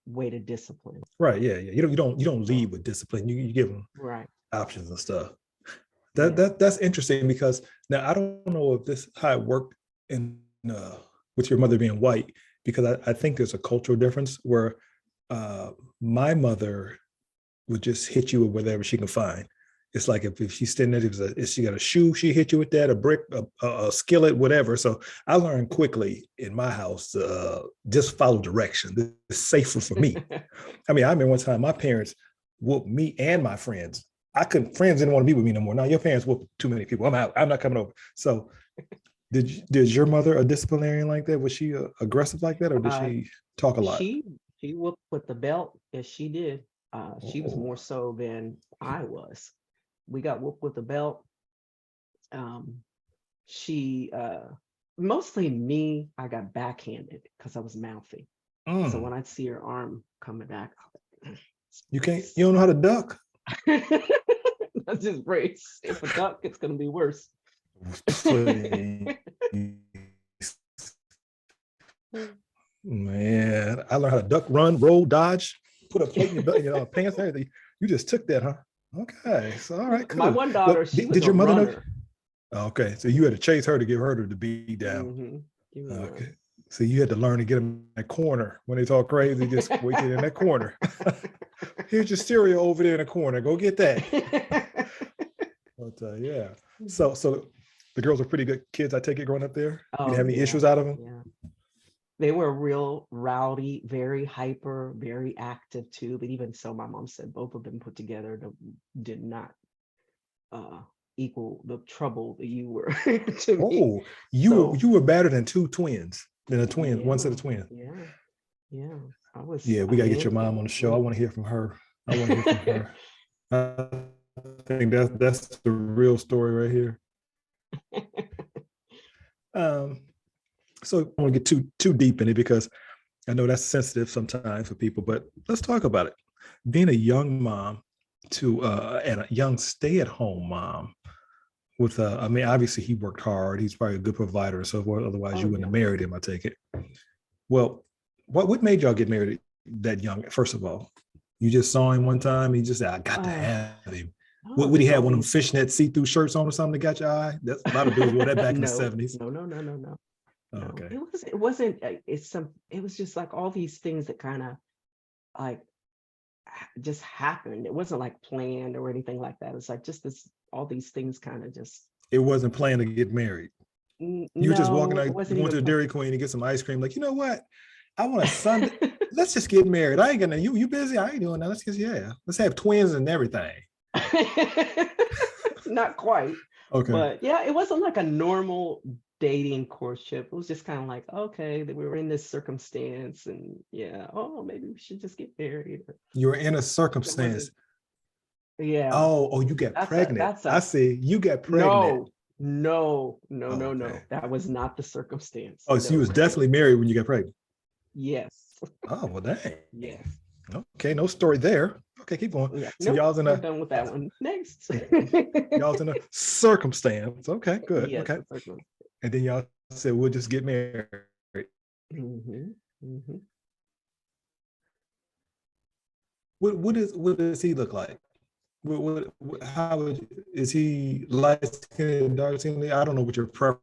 way to discipline. Right, yeah, yeah. You don't So lead with discipline. You give them right. options and stuff. Yeah. That's interesting because now I don't know if this how it worked in with your mother being white, because I think there's a cultural difference where uh my mother would just hit you with whatever she can find. It's like if she's standing there, if she got a shoe, she hit you with that, a brick, a skillet, whatever. So I learned quickly in my house, just follow direction. It's safer for me. I mean, I remember one time my parents whooped me and my friends. Friends didn't want to be with me no more. Now your parents whooped too many people. I'm out. I'm not coming over. So did your mother a disciplinarian like that? Was she aggressive like that, or did uh she talk a lot? she she whooped with the belt. Yes, she did. She was Oh. more so than I was. We got whooped with the belt. um she Mostly me, I got backhanded because I was mouthy. So Mm. when I'd see her arm coming back, You don't know how to duck. that's just brace. If a duck, it's gonna be worse. Please. Man, I learned how to duck, run, roll, dodge, put a plate in your pants, everything. You just took that, huh? Okay, so all right, My cool. one daughter, Well, she was did a your mother know? runner. Okay, so you had to chase her to give her to be down. She was a Okay, runner. so you had to learn to get them in that corner when they talk crazy. Just wait till in that corner. Here's your cereal over there in the corner. Go get that. But yeah, so the girls are pretty good kids. I take it growing up there. You didn't Oh have any yeah, issues out of them? yeah. They were real rowdy, very hyper, very active too. But even so, my mom said both of them put together did not uh, equal the trouble that you were to me. Oh, So you were better than two twins, than a twin, one set yeah, of twins. yeah, yeah. I was Yeah, a we gotta get your mom on handful. the show. I Yeah. want to hear from her. I want to hear from her. I think that's the real story right here. Um, so I don't want to get too deep in it because I know that's sensitive sometimes for people, but let's talk about it. Being a young mom and a young stay-at-home mom with I mean, obviously he worked hard. He's probably a good provider and so forth. Otherwise, Oh you wouldn't have yeah. married him, I take it. Well, what made y'all get married that young? First of all, you just saw him one time. He just said, "I got to have him." Oh, Would he there's have one of them always fishnet see-through shirts on or something that got your eye? That's a lot of dudes wore that back in the no, 70s. no, no, no, no, no. Oh, No, okay. it wasn't it was just like all these things that kind of like just happened. It wasn't like planned or anything like that. It's like just this all these things kind of just It wasn't planned to get married. You were just walking no, it out, wasn't going even to the Dairy Queen and get some ice cream. Like, you know what? I want a Sunday. Let's just get married. I ain't gonna. You busy? I ain't doing that. Let's have twins and everything. not quite. Okay. But yeah, it wasn't like a normal dating courtship. It was just kind of like, okay, that we were in this circumstance and yeah, oh, maybe we should just get married. You were in a It wasn't. circumstance. Yeah, Oh, you get pregnant. that's I a see. You get pregnant. no, no, no, Oh, no, okay. no. That was not the circumstance. Oh, so you No. was definitely married when you got pregnant. Yes. Oh, well, dang. Yes. Okay, no story there. Okay, keep going. Yeah. So Nope. We're done with that one. Next. y'all's in a circumstance. Okay, good. Yes, Okay. the circumstance. And then y'all said we'll just get married. Mm-hmm. Mm-hmm. What does he look like? How is he light skinned, dark skinned? I don't know what your preference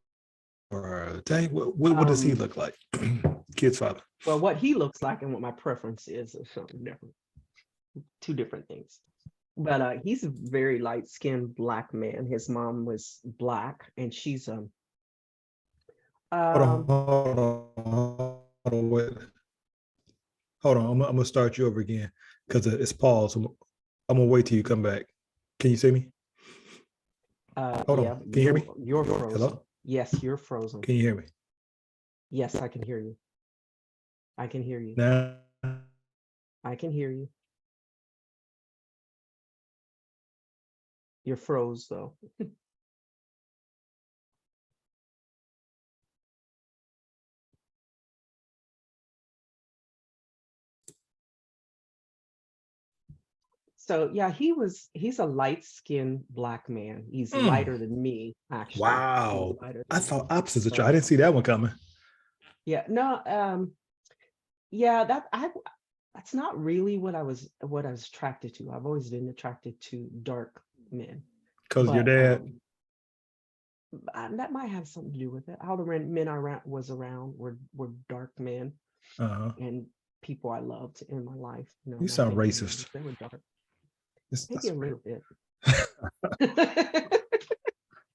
or dang, what does he look like? Kid's father. Well, what he looks like and what my preference is something different. Two different things. But he's a very light-skinned black man. His mom was black, and she's Hold on, um wait. Hold on. I'm gonna start you over again because it's paused. I'm gonna wait till you come back. Can you see me? Hold yeah, on. Can you hear me? you're frozen. Hello? Yes, you're frozen. Can you hear me? Yes, I can hear you. I can hear you. Now, I can hear you. You're froze though. So yeah, he's a light-skinned black man. He's lighter than me, actually. A wow. little lighter I than me. thought opposites of you. I But didn't see that one coming. yeah, no, yeah, that's not really what I was attracted to. I've always been attracted to dark men. Because your But dad. that might have something to do with it. All the men was around were dark men, Uh-huh. and people I loved in my life. You know, You my sound family racist. members, they were dark. Maybe That's a weird. little bit.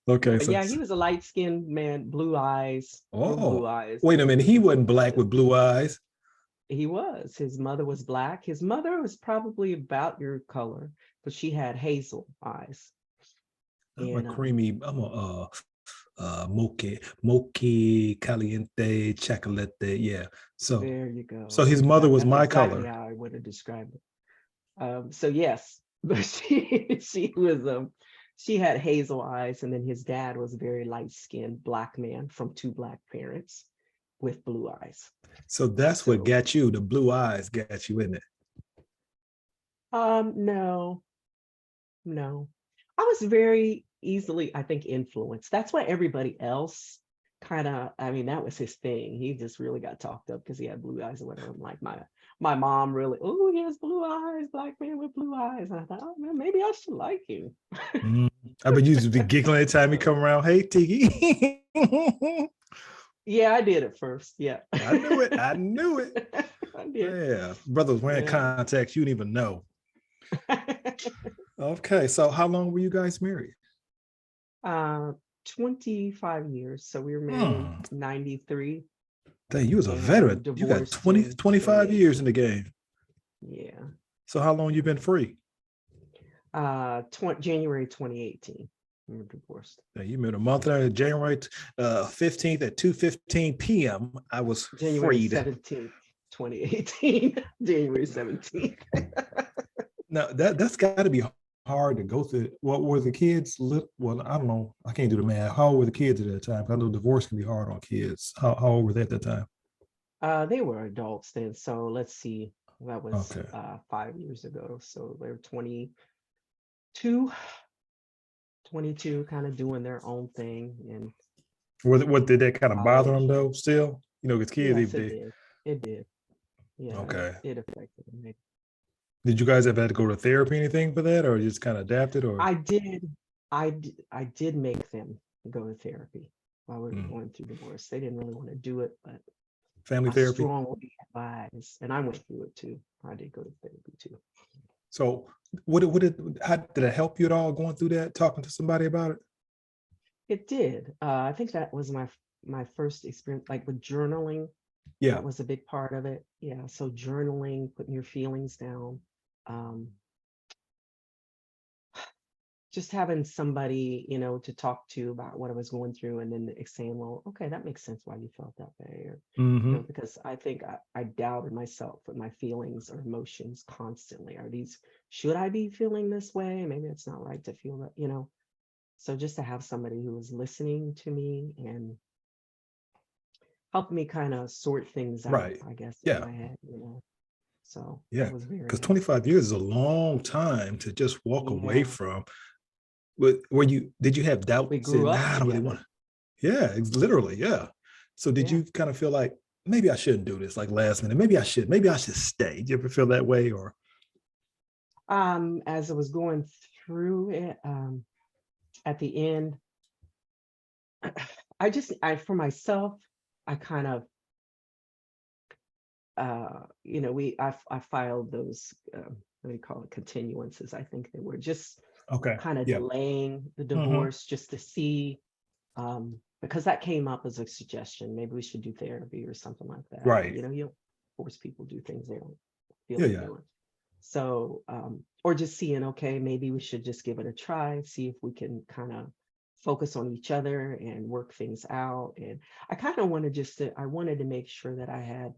Okay, But so yeah, he was a light-skinned man, blue eyes, real blue oh, eyes. wait a minute. He wasn't black with blue eyes. He was. His mother was black. His mother was probably about your color, but she had hazel eyes. I'm a And creamy. I'm a mochi caliente chocolate. Yeah. So there you go. so his mother was That's my exactly color. how I would have described it. So yes, but she was she had hazel eyes, and then his dad was a very light-skinned black man from two black parents with blue eyes. So that's what So got you. The blue eyes got you in it. no, no. I was very easily, I think, influenced. That's why everybody else kind of, I mean, that was his thing. He just really got talked up because he had blue eyes or whatever. Like my mom really, oh, he has blue eyes, black man with blue eyes. And I thought, oh man, maybe I should like him. I bet you used to be giggling every time he come around. Hey, Tiki. Yeah, I did at first. Yeah. I knew it. I knew it. I did. Yeah. Brothers wearing Yeah. contacts. You didn't even know. Okay. So how long were you guys married? 25 years. So we were married in 93 Dang, you was a and veteran. You got divorced 20, in 25 years in the 2018. game. Yeah. So how long you been free? January 2018. We were divorced. Dang, you made a month out of January 15th at 2:15 p.m. I was January freed. 17th, 2018. January 17th. Now that's got to be hard to go through. What were the kids? Well, I don't know. I can't do the math. How old were the kids at that time? I know divorce can be hard on kids. How old were they at that time? They were adults then. So let's see. That was Okay. 5 years ago. So they were 22, kind of doing their own thing. And What did that kind of bother them college. though? Still, because kids, Yes, it they did. It did. Yeah, okay. it affected me. Did you guys ever have to go to therapy, anything for that, or just kind of adapted, or I did. I did make them go to therapy while we were going through divorce. They didn't really want to do it, but family I therapy? strongly advise, and I went through it too. I did go to therapy too. So, how did it help you at all going through that, talking to somebody about it? It did. I think that was my first experience, like with journaling. Yeah. That was a big part of it. Yeah. So journaling, putting your feelings down, um, just having somebody, to talk to about what I was going through, and then saying, well, okay, that makes sense why you felt that way. Or, Mm-hmm. because I think I doubted myself with my feelings or emotions constantly. Should I be feeling this way? Maybe it's not right to feel that. So just to have somebody who was listening to me and helped me kind of sort things out, Right. I guess, in Yeah. my head, So Yeah. it was Because very, 25 years is a long time to just walk away yeah, from. Did you have we doubts grew and up I don't really want together. to? Yeah, it's literally, yeah. So did Yeah. you kind of feel like maybe I shouldn't do this like last minute? Maybe I should stay. Did you ever feel that way or? As I was going through it, at the end, for myself, I kind of, I filed those, what do you call it, continuances. I think they were just Okay. kind of Yeah. delaying the Hmm. divorce just to see, because that came up as a suggestion. Maybe we should do therapy or something like that. Right. You don't force people to do things they don't feel Yeah. like Yeah. doing. So, or just seeing, okay, maybe we should just give it a try, see if we can kind of focus on each other and work things out. And I kind of wanted I wanted to make sure that I had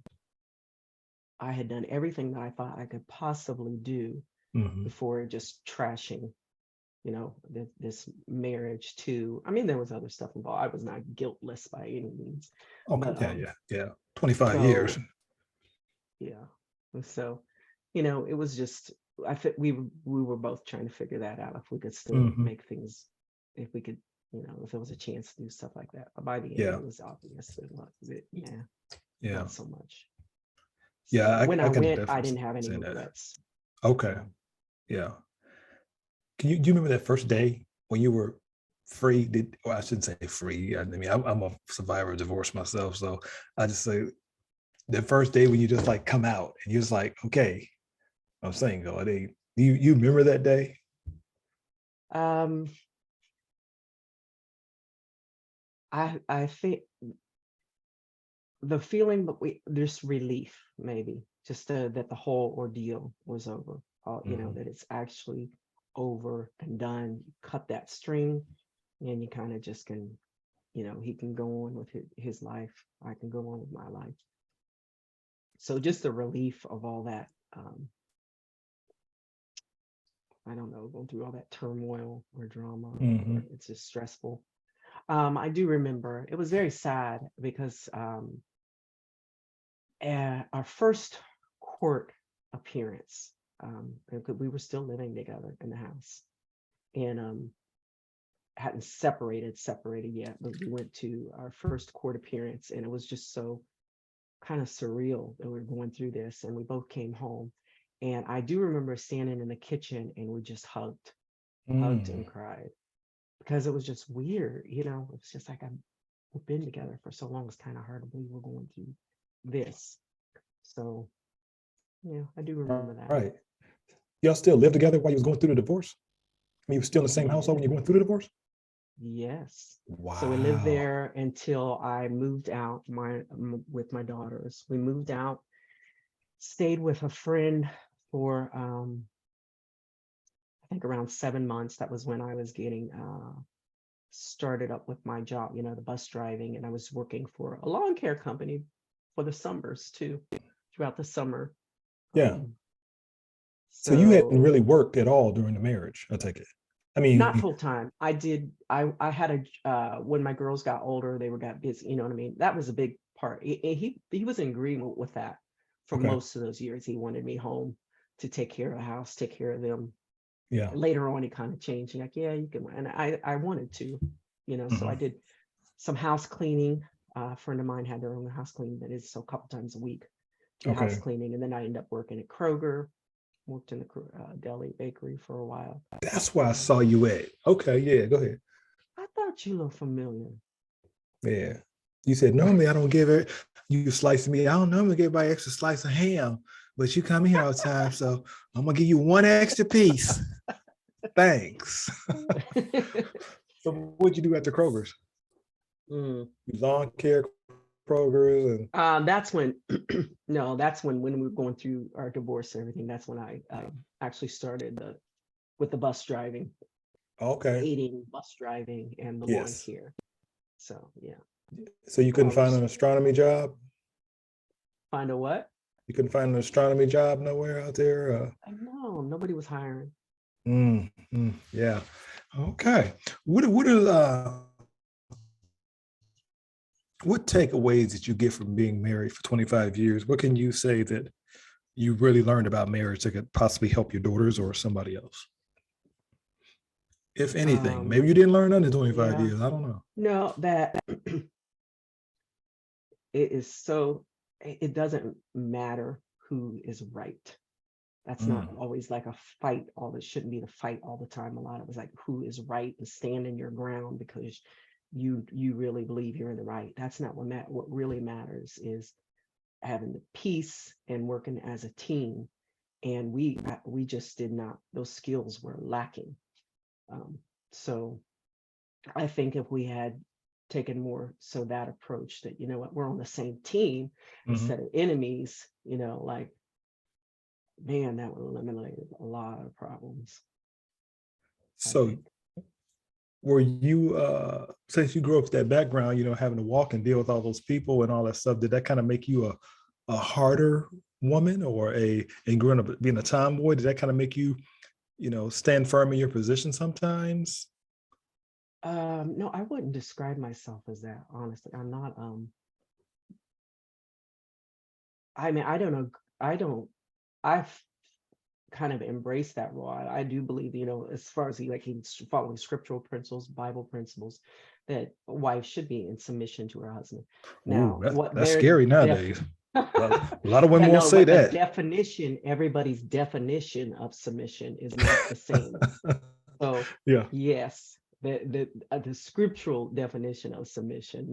done everything that I thought I could possibly do Hmm. before just trashing, this marriage too. I mean, there was other stuff involved. I was not guiltless by any means, Okay. but Yeah. Yeah. Yeah. 25 years. so yeah. And so, it was just, I think we were both trying to figure that out, if we could still Hmm. make things, if we could, if there was a chance to do stuff like that. But by the end, Yeah. it was obvious that, yeah, Yeah. not so much. Yeah. So when I I can went, I definitely didn't have any say that. regrets. Okay. So Yeah. Do you remember that first day when you were free? Well, I shouldn't say free. I mean, I'm a survivor of divorce myself, so I just say the first day when you just like come out and you're just like, okay, I'm single. You remember that day? um, I think the feeling that there's relief, maybe just that the whole ordeal was over. Mhm. That it's actually over and done. You cut that string, and you kind of just can, he can go on with his life. I can go on with my life. So just the relief of all that. I don't know, going through all that turmoil or drama, or Mhm. it's just stressful. I do remember it was very sad because our first court appearance, we were still living together in the house, and hadn't separated yet, but we went to our first court appearance, and it was just so kind of surreal that we were going through this, and we both came home. And I do remember standing in the kitchen, and we just hugged and Mm. cried, because it was just weird. It's just like, we've been together for so long, it's kind of hard to believe we're going through this. So yeah, I do remember that. Right. Y'all still live together while you was going through the divorce? I mean, you were still in the same household when Yeah. you're going through the divorce? Yes. So we lived Wow. there until I moved out with my daughters. We moved out, stayed with a friend for I think around 7 months. That was when I was getting started up with my job, the bus driving, and I was working for a lawn care company for the summers too, throughout the summer. Yeah. Um, So you hadn't so really worked at all during the marriage, I take it. I not mean, full time. I had when my girls got older, got busy, you know what I mean? That was a big part. He was in agreement with that for okay. most of those years. He wanted me home to take care of the house, take care of them. Yeah. Later on, he kind of changed. Like, yeah, you can. And I wanted to, so I Hmm. did some house cleaning. A friend of mine had their own house cleaning that is so a couple times a week, do house Okay. cleaning. And then I ended up working at Kroger, worked in the deli bakery for a while. That's why I saw you at. Okay. Yeah. Go ahead. I thought you looked familiar. Yeah. You said normally I don't give it. You slice me. I don't normally give everybody extra slice of ham, but you come here all the time, so I'm gonna give you one extra piece. Thanks. So what'd you do at the Kroger's? Mm. You lawn care Kroger's and That's when, no, that's when we were going through our divorce and everything. That's when I actually started with the bus driving. Okay. hating bus driving and the lawn Yes. care. So yeah. So you couldn't find College an astronomy job? find a what? You couldn't find an astronomy job nowhere out there? I know nobody was hiring. Yeah. Okay. What takeaways did you get from being married for 25 years? What can you say that you really learned about marriage that could possibly help your daughters or somebody else? If anything, Um, maybe you didn't learn under 25 yeah, years. I don't know. no, that it is so, it doesn't matter who is right. That's not Mm, always like a fight. All it shouldn't be the fight all the time. A lot of it's like who is right and stand in your ground because you really believe you're in the right. That's not what really matters is having the peace and working as a team. And we just did not. Those skills were lacking. Um, so I think if we had taken more so that approach that, you know what, we're on the same team mhm. instead of enemies, like, man, that would eliminate a lot of problems, I So think. were you since you grew up with that background, having to walk and deal with all those people and all that stuff, did that kind of make you a harder woman or and growing up being a tomboy, did that kind of make you, stand firm in your position sometimes? No, I wouldn't describe myself as that, honestly. I'm not, I mean, I don't know. I've kind of embraced that role. I do believe, as far as he's following scriptural principles, Bible principles, that a wife should be in submission to her husband. Ooh, Now, what that's their scary def nowadays. A lot of yeah, women won't no, say what the that. definition, everybody's definition of submission is not the same. So Yeah. yes, the scriptural definition of submission,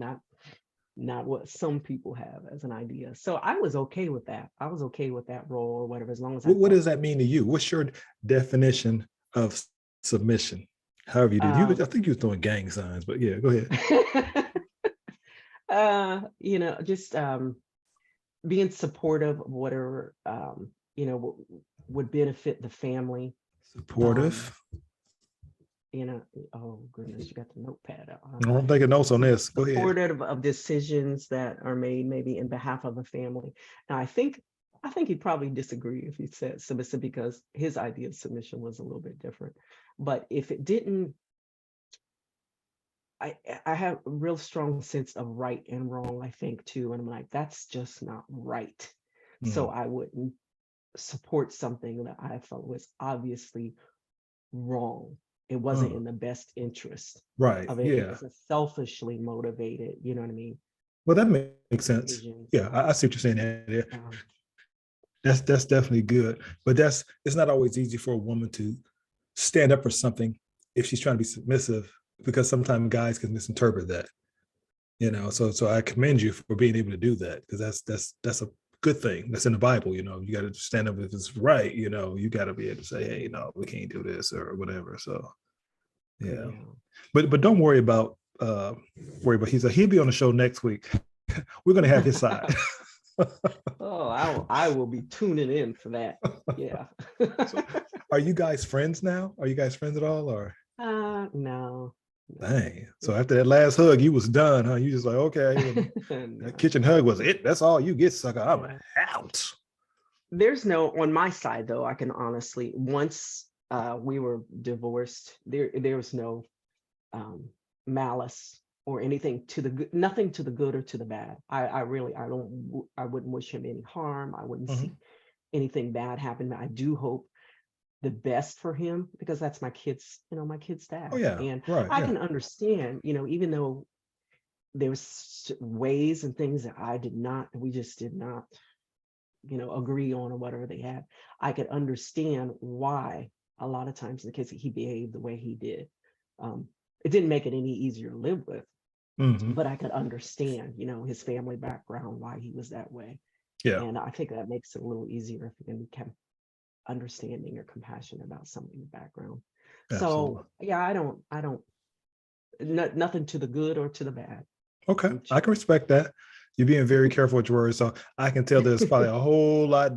not what some people have as an idea. So I was okay with that. I was okay with that role or whatever, as long as I What felt does that mean to you? What's your definition of submission? However you did. um I think you were throwing gang signs, but yeah, go ahead. just being supportive of whatever would benefit the family. Um, Supportive. you know, oh goodness, you got the notepad out, huh? I'm taking notes on this. Go ahead. Supportive of decisions that are made maybe in behalf of the family. Now, I think he'd probably disagree if he said submissive because his idea of submission was a little bit different. But if it didn't, I have a real strong sense of right and wrong, I think too. And I'm like, that's just not right. So Mm, I wouldn't support something that I felt was obviously wrong. It wasn't mm. in the best interest Right. of it. It Yeah. was a selfishly motivated, you know what I mean, Well, that makes sense. decision. Yeah, I So see what you're saying there. um, That's definitely good. But it's not always easy for a woman to stand up for something if she's trying to be submissive, because sometimes guys can misinterpret that. So I commend you for being able to do that, because that's a good thing. That's in the Bible. You got to stand up if it's right. You got to be able to say, hey, no, we can't do this or whatever. So yeah, yeah. but don't worry about he'll be on the show next week. We're gonna have his side. Oh, I will be tuning in for that. Yeah. So are you guys friends now? Are you guys friends at all, or No, no, dang? So after that last hug, you was done, huh? You just like, okay, and that no. kitchen hug was it. That's all you get, sucker. I'm Yeah. out. There's no on my side though. I can honestly, once we were divorced, there was no malice or anything to the good, nothing to the good or to the bad. I really, I wouldn't wish him any harm. I wouldn't see Mhm. anything bad happen. I do hope the best for him because that's my kid's Oh dad. yeah, And right, I yeah. can understand, even though there was ways and things that we just did not, agree on or whatever they had. I could understand why a lot of times in the case he behaved the way he did. Um, it didn't make it any easier to live with, Hmm. but I could understand, his family background, why he was that way. Yeah, And I think that makes it a little easier if you can become understanding or compassionate about somebody's background. absolutely. So yeah, I don't, nothing to the good or to the bad. Okay, I'm I can chill. respect that. You're being very careful with your words, so I can tell there's probably a whole lot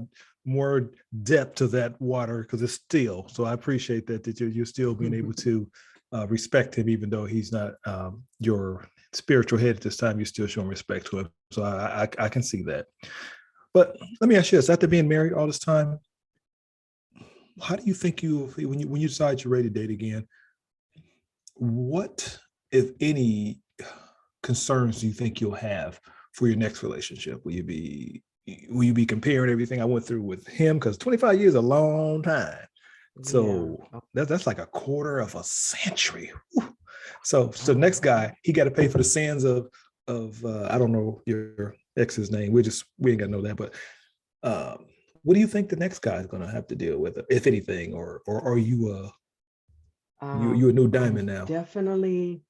more depth to that water because it's still. So I appreciate that you're still being able to respect him, even though he's not your spiritual head at this time. You're still showing respect to him. So I can see that. But let me ask you this: after being married all this time, how do you think when you decide you're ready to date again? What, if any, concerns do you think you'll have for your next relationship? Will you be comparing everything I went through with him? Because 25 years is a long time. So Yeah. that's like a quarter of a century. Whew. So next guy, he got to pay for the sins of I don't know your ex's name. We ain't got to know that. But what do you think the next guy is going to have to deal with, if anything, or are you a new diamond now? Definitely.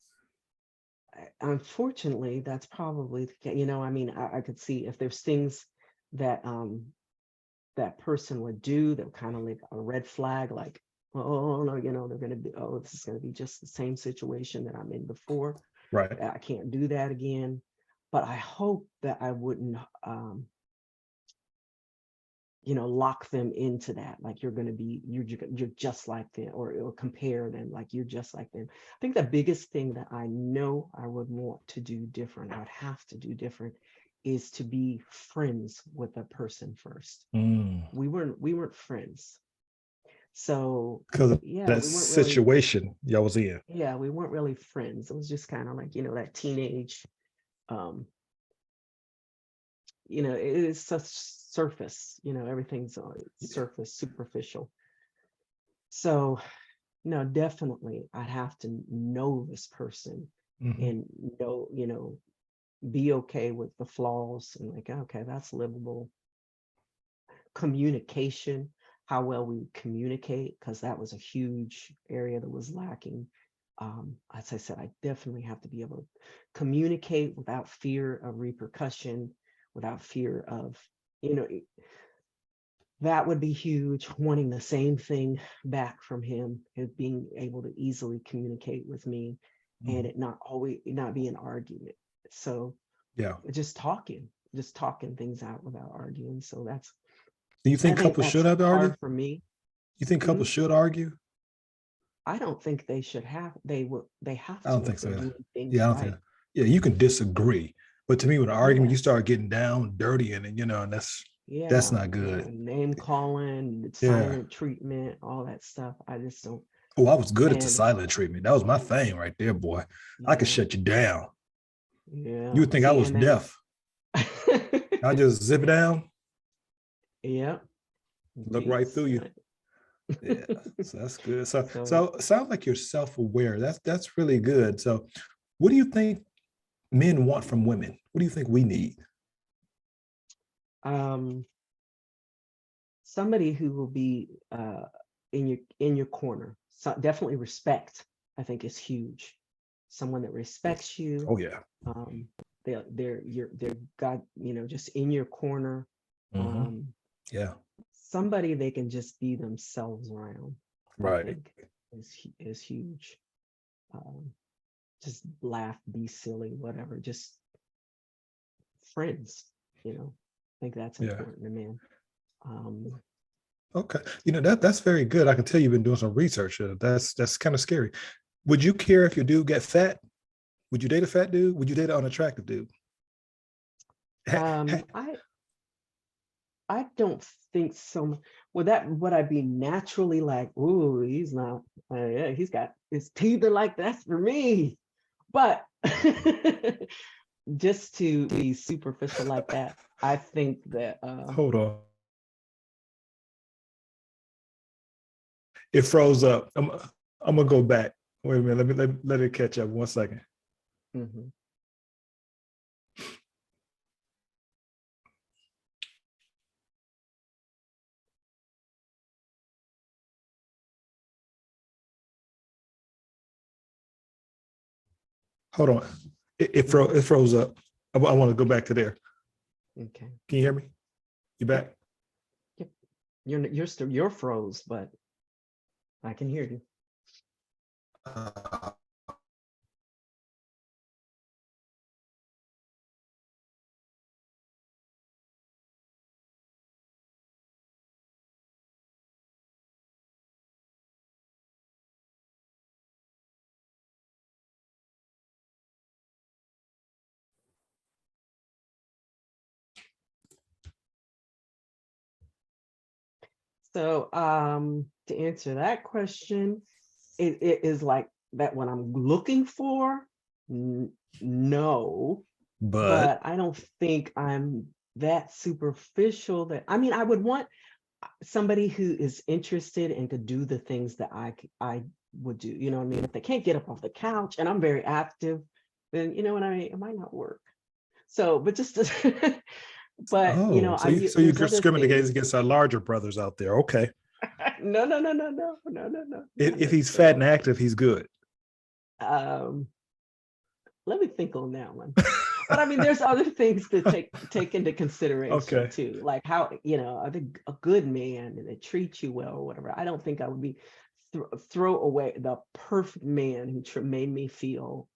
Unfortunately, that's probably I mean, I could see if there's things that that person would do that kind of like a red flag, like, oh no, they're gonna be, oh, this is gonna be just the same situation that I'm in before. Right. I can't do that again. But I hope that I wouldn't lock them into that, like you're just like them, or compare them like you're just like them. I think the biggest thing that I know I would want to do different, I would have to do different, is to be friends with a person first. We weren't friends, so Because of yeah, that we weren't really, situation y'all was in. yeah, we weren't really friends. It was just kind of like, that teenage, um it is such surface, everything's on surface, superficial. So no, definitely I'd have to know this person Mhm. and be okay with the flaws, and like, okay, that's livable. Communication, how well we communicate, because that was a huge area that was lacking. As I said, I definitely have to be able to communicate without fear of repercussion, without fear of, you know, that would be huge. Wanting the same thing back from him, and being able to easily communicate with me, and Mhm. it not be an argument. So Yeah. just talking things out without arguing. So Do you I think think couples should that's have to argue? hard for me. You think Mhm. couples should argue? I don't think they should have. They have I don't to think if so. they're Yeah, doing things yeah, I don't think. right. Yeah, you can disagree, but to me, with an argument, Yeah, you start getting down, dirty, and that's yeah, not yeah. good. Name calling, Yeah. silent treatment, all that stuff. I just don't. Oh, I was good at the And silent treatment. That was my thing right there, boy. I could yeah, shut you down. You yeah. would think I See, was and then deaf. I just zip it down, yeah, look right jeez. through you. Yeah, so that's good. So, So so it sounds like you're self-aware. That's really good. So, what do you think men want from women? What do you think we need? um somebody who will be in your corner. So definitely respect, I think, is huge. Someone that respects you. Oh yeah. Um, they're got, just in your corner. Hmm. Um, Yeah. somebody they can just be themselves around, I Right. think, is huge. Um, just laugh, be silly, whatever. Just friends. I think that's Yeah. important to men. Um, Okay. That's very good. I can tell you've been doing some research. That's kind of scary. Would you care if your dude get fat? Would you date a fat dude? Would you date an unattractive dude? Ha- ha- I don't think so. Would I be naturally like, ooh, he's not, yeah, he's got his teeth are like that's for me. But just to be superficial like that, I think that Hold on. It froze up. I'm gonna go back. Wait a minute. Let it catch up 1 second. mhm. Hold on. Mhm. It froze up. I want to go back to there. Okay. Can you hear me? You Yep. back? Yep. You're froze, but I can hear you. Uh, So to answer that question, it is like that what I'm looking for? No, But but I don't think I'm that superficial that I mean I would want somebody who is interested and could do the things that I would do. You know what I mean? If they can't get up off the couch and I'm very active, then you know what I mean, it might not work. So, but just but you know, so you there's other discriminate things. against our larger brothers out there. Okay. No, no, no, no, no, no, no, no, not If he's fat and necessarily. active, he's good. Um, Let me think on that one. But I mean, there's other things to take into consideration Okay. too, like how, you know, I think a good man and they treat you well or whatever. I don't think I would be throw away the perfect man who made me feel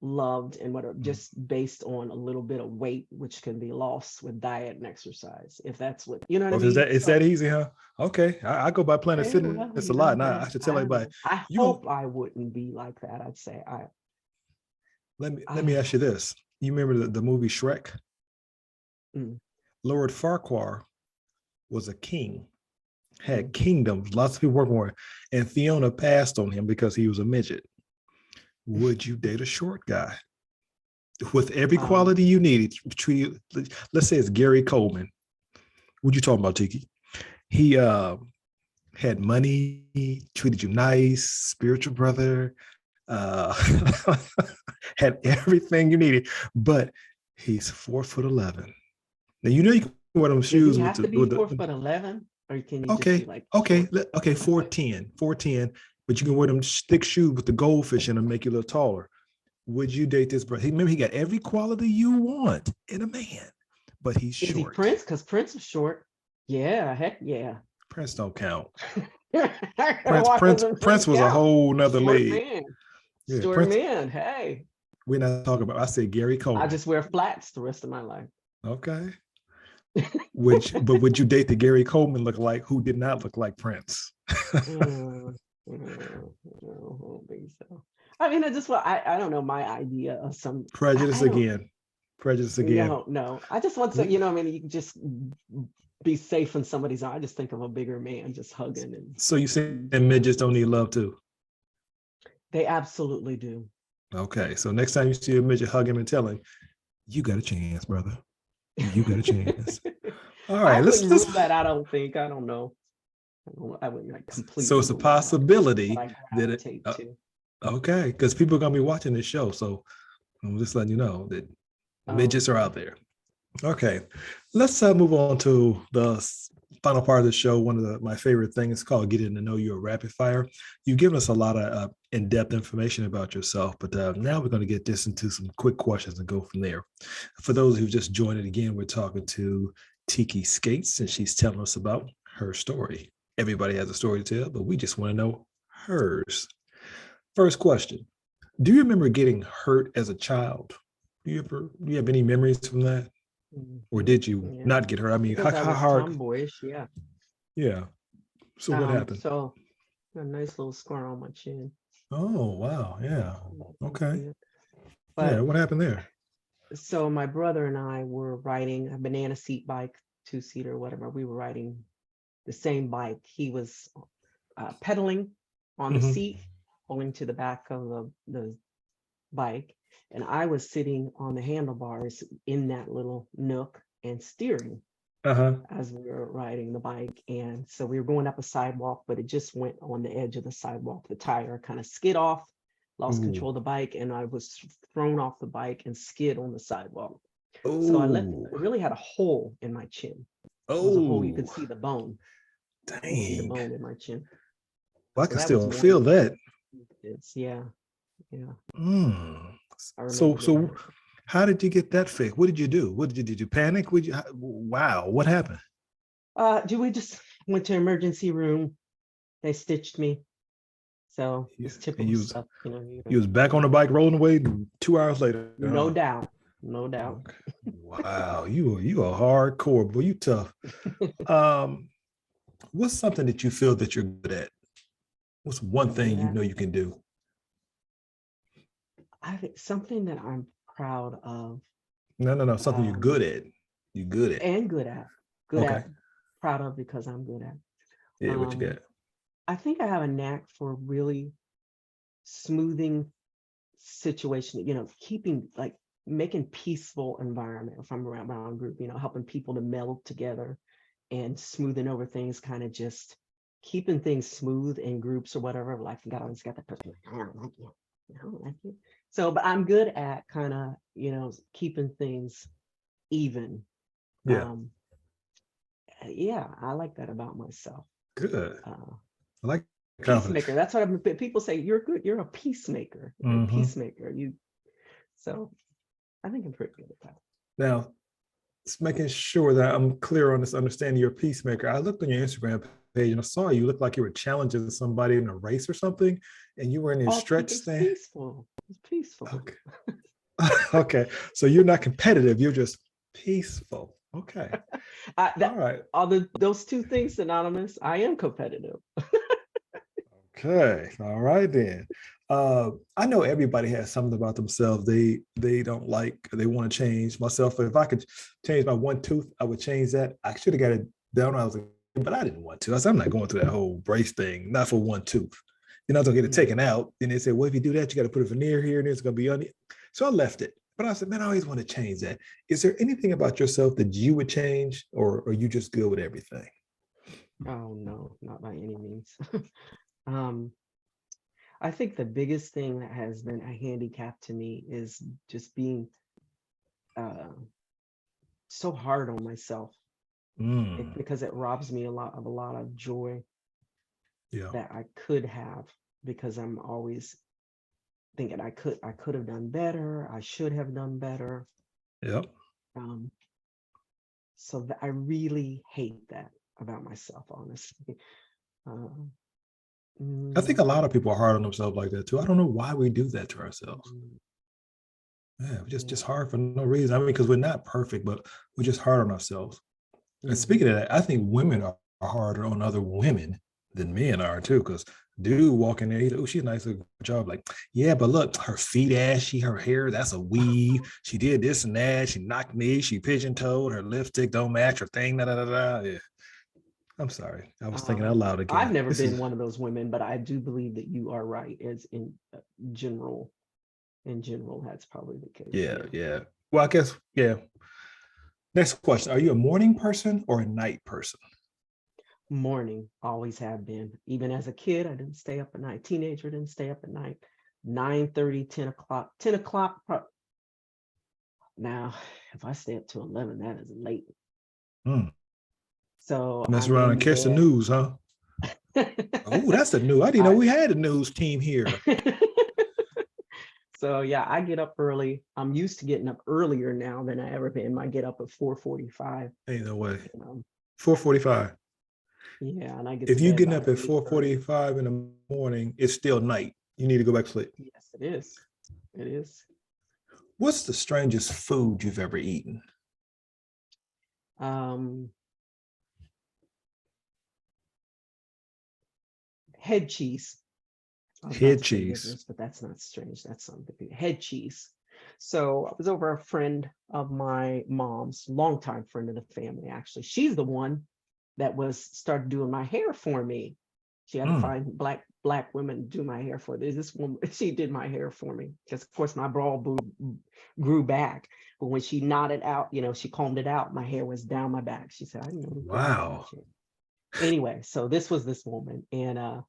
loved and whatever, Mm. just based on a little bit of weight, which can be lost with diet and exercise, if that's what, you know what I Well, mean? is So, that easy, huh? Okay. I go by Planet yeah, well, Fitness a you lot, know, and I that's, should I tell don't everybody, know. I you gonna hope I wouldn't be like that. I'd say I let me don't ask you know. this. You remember the movie Shrek? Mm, Lord Farquhar was a king, had mm. kingdoms, lots of people working for him, and Fiona passed on him because he was a midget. Would you date a short guy with every Um, quality you needed? Let's say it's Gary Coleman. What you talking about, Tiki? He had money, treated you nice, spiritual brother, uh, had everything you needed, but he's 4'11". Now you know you can wear them does he shoes with have the to be with four the foot 11, or can he just be okay, like okay, short? okay, Okay. 4'10", 4'10", but you can wear them thick shoes with the goldfish in them, make you a little taller. Would you date this brother? Remember, he got every quality you want in a man, but he's Is he short. Prince? Because Prince is short. Yeah, heck yeah. Prince don't count. Why doesn't Prince Prince was a count? whole nother Short league. man. Yeah, Short Prince. man. Hey, We're not talking about. I said Gary I Coleman. just wear flats the rest of my life. Okay. Would you date the Gary Coleman look like who did not look like Prince? I don't think so. I mean, I just want, I don't know, my idea of some, Prejudice I don't, again. Prejudice again. no, no. I just want to, you know, I mean, you can just be safe in somebody's arms. I just think of a bigger man just hugging and So you say doing midgets don't things. need love too? They absolutely do. Okay. So next time you see a midget, hug him and tell him, "You got a chance, brother. You got a chance." All I right. wouldn't Let's. rule that. I don't think. I don't know. I wouldn't like So completely it's a rule it out. It's just what possibility I that it. gravitate to. Okay, because people are gonna be watching this show, so I'm just letting you know that Oh, midgets are okay. out there. Okay, let's move on to the final part of the show. One of my favorite things is called Getting to Know You, a Rapid Fire. You've given us a lot of in-depth information about yourself, but now we're going to get this into some quick questions and go from there. For those who've just joined it again, we're talking to Tecola Skatzes, and she's telling us about her story. Everybody has a story to tell, but we just want to know hers. First question. Do you remember getting hurt as a child? Do you have any memories from that? Or Mhm. did you Yeah, not get hurt? I mean, because I how was hard? tomboyish. Yeah. Yeah. So what happened? So a nice little scar on my chin. Oh, wow. Yeah. You Okay. see it. Yeah. But What happened there? so my brother and I were riding a banana seat bike, two-seater, whatever. We were riding the same bike. He was pedaling on the Mm-hmm. seat, pulling to the back of the bike, and I was sitting on the handlebars in that little nook and steering Uh-huh. as we were riding the bike. And so we were going up a sidewalk, but it just went on the edge of the sidewalk. The tire kind of skid off, lost control Ooh. of the bike, and I was thrown off the bike and skid on the sidewalk. So I Oh. really had a hole in my chin. It was a hole. You could Oh. see the bone. You can see the Dang. bone in my chin. Well, I So can that was still one. feel that. It's yeah, yeah. Mm. I So remember getting so hurt. how did you get that fixed? What did you do? Did you panic? Wow, what happened? Do we just went to emergency room? They stitched me. So You, it's typical you was stuff, you know. You you don't, was back on the bike rolling away 2 hours later, no huh? doubt, no doubt. Okay. Wow, you are hardcore, boy. You tough. Um, what's something that you feel that you're good at? What's one I'm thing good you at. know you can do? I think something that I'm proud of, No, no, no. Something you're um, good at. You good at. and good at, Okay. proud of because I'm good at. Yeah, what you got? I think I have a knack for really smoothing situation, keeping like making peaceful environment if I'm around a group, helping people to meld together and smoothing over things, kind of just keeping things smooth in groups or whatever. Like you always got that person, I don't like you. I don't like you. So, but I'm good at kind of, keeping things even. Yeah, Um, yeah, I like that about myself. good. Uh, I like confidence. Peacemaker. That's what people say. You're good. You're a peacemaker. You're a peacemaker. So I think I'm pretty good at that. Now, it's making sure that I'm clear on this understanding you're a peacemaker. I looked on your Instagram page and I saw you look like you were challenging somebody in a race or something, and you were in your stretch It's stand. peaceful. It's peaceful. Okay. Okay. So you're not competitive, you're just peaceful. Okay. All right. Those two things synonymous. I am competitive. Okay. All right then. I know everybody has something about themselves they don't like, they want to change. Myself, if I could change my one tooth, I would change that. I should have got it done when I was a kid, but I didn't want to. I said, I'm not going through that whole brace thing, not for one tooth. Then I was gonna get it taken out. And they said, well, if you do that, you got to put a veneer here and it's gonna be on it. So I left it. But I said, man, I always want to change that. Is there anything about yourself that you would change, or are you just good with everything? Oh no, not by any means. um, I think the biggest thing that has been a handicap to me is just being uh, so hard on myself, because it robs me a lot of joy Yeah. that I could have, because I'm always thinking I could have done better. I should have done better. Yeah. Um, so I really hate that about myself, honestly. Uh, I think a mm, lot of people are hard on themselves like that too. I don't know why we do that to ourselves. mm, Yeah, we're just yeah. hard for no reason. I mean, because we're not perfect, but we're just hard on ourselves. And Mhm. speaking of that, I think women are harder on other women than men are too. Because dude walking there, he's like, oh, she's a nice little job. Like, yeah, but look, her feet ashy, her hair, that's a weave. She did this and that. She knocked me. She pigeon toed. Her lipstick don't match her thing. Da, da, da, da. Yeah. I'm sorry. I was thinking out loud I've again. never This been is one of those women, but I do believe that you are right. As general, in general, that's probably the case. yeah, Yeah. yeah. Well, I guess, yeah. Next question. Are you a morning person or a night person? Morning, always have been. Even as a kid, I didn't stay up at night. Teenager, didn't stay up at night. 9:30, 10 o'clock. 10 o'clock. Now, if I stay up to 11, that is late. Hmm. So Mess I'm around and in catch the bed. news, huh? Oh, that's the new. I didn't know I we had a news team here. So yeah, I get up early. I'm used to getting up earlier now than I ever been. I get up at 4:45. Ain't no way. Um, 4:45. yeah, and I get to If you bed getting by up at 8:30. 4:45 in the morning, it's still night. You need to go back to sleep. Yes, it is. It is. What's the strangest food you've ever eaten? Um, Head cheese. I was about Head to say cheese. livers, but that's not strange. That's something. Head cheese. So I was over a friend of my mom's, longtime friend of the family, actually. She's the one that was started doing my hair for me. She had to Mm, find black women to do my hair for. There's this woman, she did my hair for me. Because of course my bald grew back. But when she knotted out, she combed it out, my hair was down my back. She said, I didn't know we could do that wow. much hair. Anyway, so this was this woman. And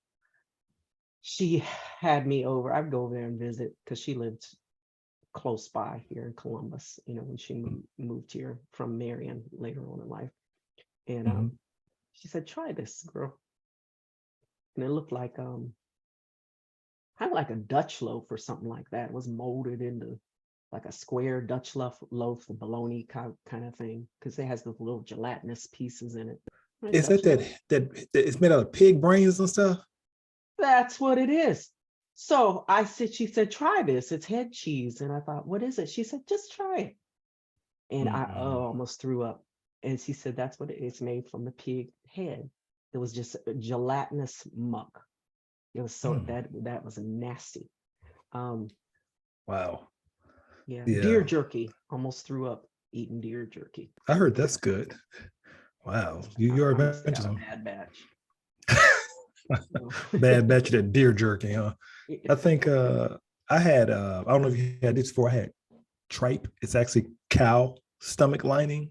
she had me over. I'd go over there and visit because she lived close by here in Columbus, when she moved here from Marion later on in life. And Mhm. she said, try this, girl. And it looked like kind of like a Dutch loaf or something like that. It was molded into like a square Dutch loaf, the bologna kind of thing, because it has the little gelatinous pieces in it. Like Is that Dutch loaf. that it's made out of pig brains and stuff? That's what it is. So she said, try this. It's head cheese. And I thought, what is it? She said, just try it. And I Mm-mm. almost threw up. And she said, that's what it's made from the pig head. It was just a gelatinous muck. It was so Mm. that was nasty. Um, Wow. yeah, deer Yeah. jerky. Almost threw up eating deer jerky. I heard that's good. Wow. You're I must have got a adventuresome. bad batch. Bad batch of that deer jerky, huh? I think I had I don't know if you had this before. I had tripe. It's actually cow stomach lining.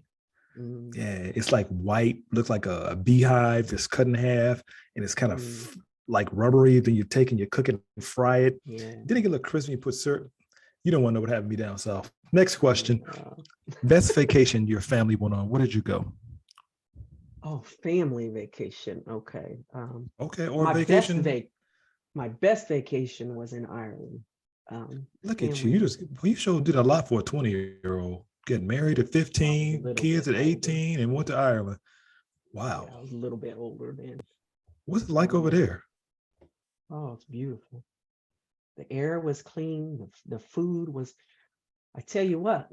Mm, Yeah, it's like white, looks like a beehive that's cut in half, and it's kind mm, of like rubbery. Then you take and you cook it and fry it. yeah. Then it get a little crispy. You put syrup. You don't want to know what happened to me down south. Next question: Uh, best vacation your family went on? Where did you go? oh, family vacation. Okay. Okay, or My best vacation. vac my best vacation was in Ireland. Look at you. Family, You just well, you sure did a lot for a 20-year-old. Getting married at I was a 15, little kids bit at older. 18, and went to Ireland. Yeah, Wow. I was a little bit older then. What's it like So over yeah. there? Oh, it's beautiful. The air was clean. The food was, I tell you what,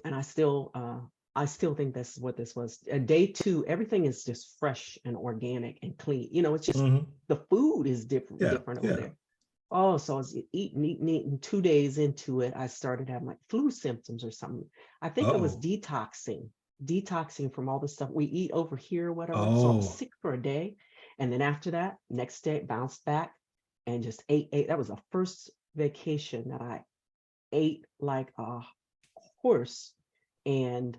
and I still think that's what this was. Day two, everything is just fresh and organic and clean. It's just Hmm. the food is Yeah, different over yeah. there. Oh, so I was eating. 2 days into it, I started having like flu symptoms or something. I think I was Oh, detoxing from all the stuff we eat over here or whatever. So I was oh, sick for a day. And then after that, next day, bounced back and just ate. That was the first vacation that I ate like a horse and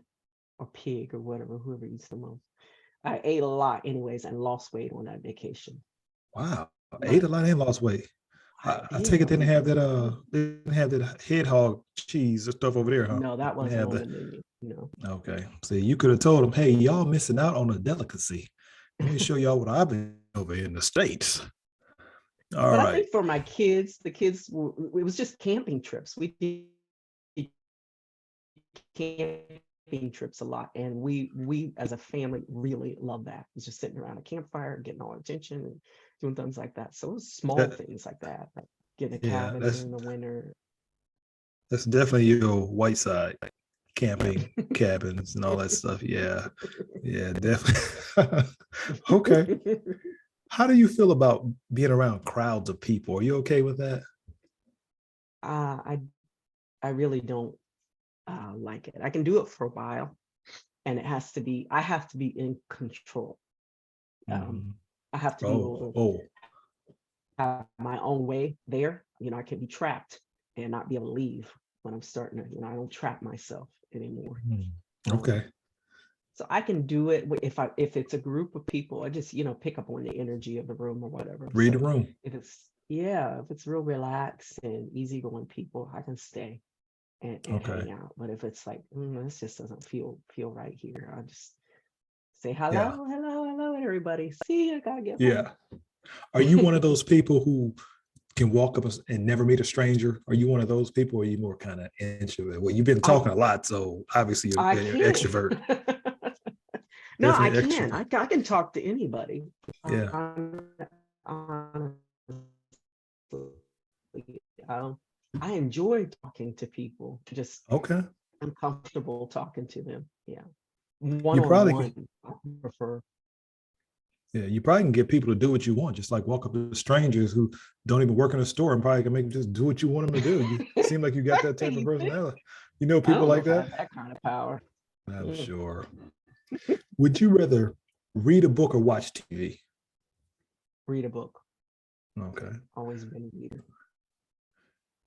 a pig or whatever, whoever eats the most. I ate a lot anyways and lost weight on that vacation. wow. I ate But a lot and lost weight. I I did. take I it they was didn't like, have that they didn't have that head hog cheese or stuff over there, huh? no, that They wasn't have on the the menu. No. okay. See, you could have told them, hey, y'all missing out on a delicacy. Let me show y'all what I've been over here in the States. All But I right. think for my kids, it was just camping trips. We did camping trips a lot, and we as a family really love that. It's just sitting around a campfire, getting all attention, and doing things like that. So it was small That things like that, like getting a yeah, cabin during the winter. that's definitely your white side. Yeah. Camping, cabins, and all that stuff. Yeah. Yeah, definitely. Okay. How do you feel about being around crowds of people? Are you okay with that? uh, I I really don't like it. I can do it for a while, and I have to be in control. Um, Mhm. I have to be able Oh, to oh, have my own way there. I can be trapped and not be able to leave when I'm starting to, I don't trap myself anymore. hmm. Um, Okay. so I can do it if it's a group of people. I just, pick up on the energy of the room or whatever. Read the So room. if it's real relaxed and easygoing people, I can stay and Okay. hang out. But if it's like, this just doesn't feel right here, I just say Yeah. hello, everybody. See, I gotta get home. Yeah. Are you one of those people who can walk up and never meet a stranger? Are you one of those people, or are you more kind of introvert? Well, you've been I talking a lot, so obviously I you're an can. extrovert. No, I Definitely can. extrovert. I can talk to anybody. Yeah. Honestly, I enjoy talking to people. Just Okay. I'm comfortable talking to them. Yeah, one You on probably one. can. I prefer. Yeah, you probably can get people to do what you want, just like walk up to strangers who don't even work in a store and probably can make them just do what you want them to do. You seem like you got that type of You think? personality. You know I people don't know like if I that? have that kind of power. I'm Mm. sure. Would you rather read a book or watch TV? Read a book. Okay. Always been a reader.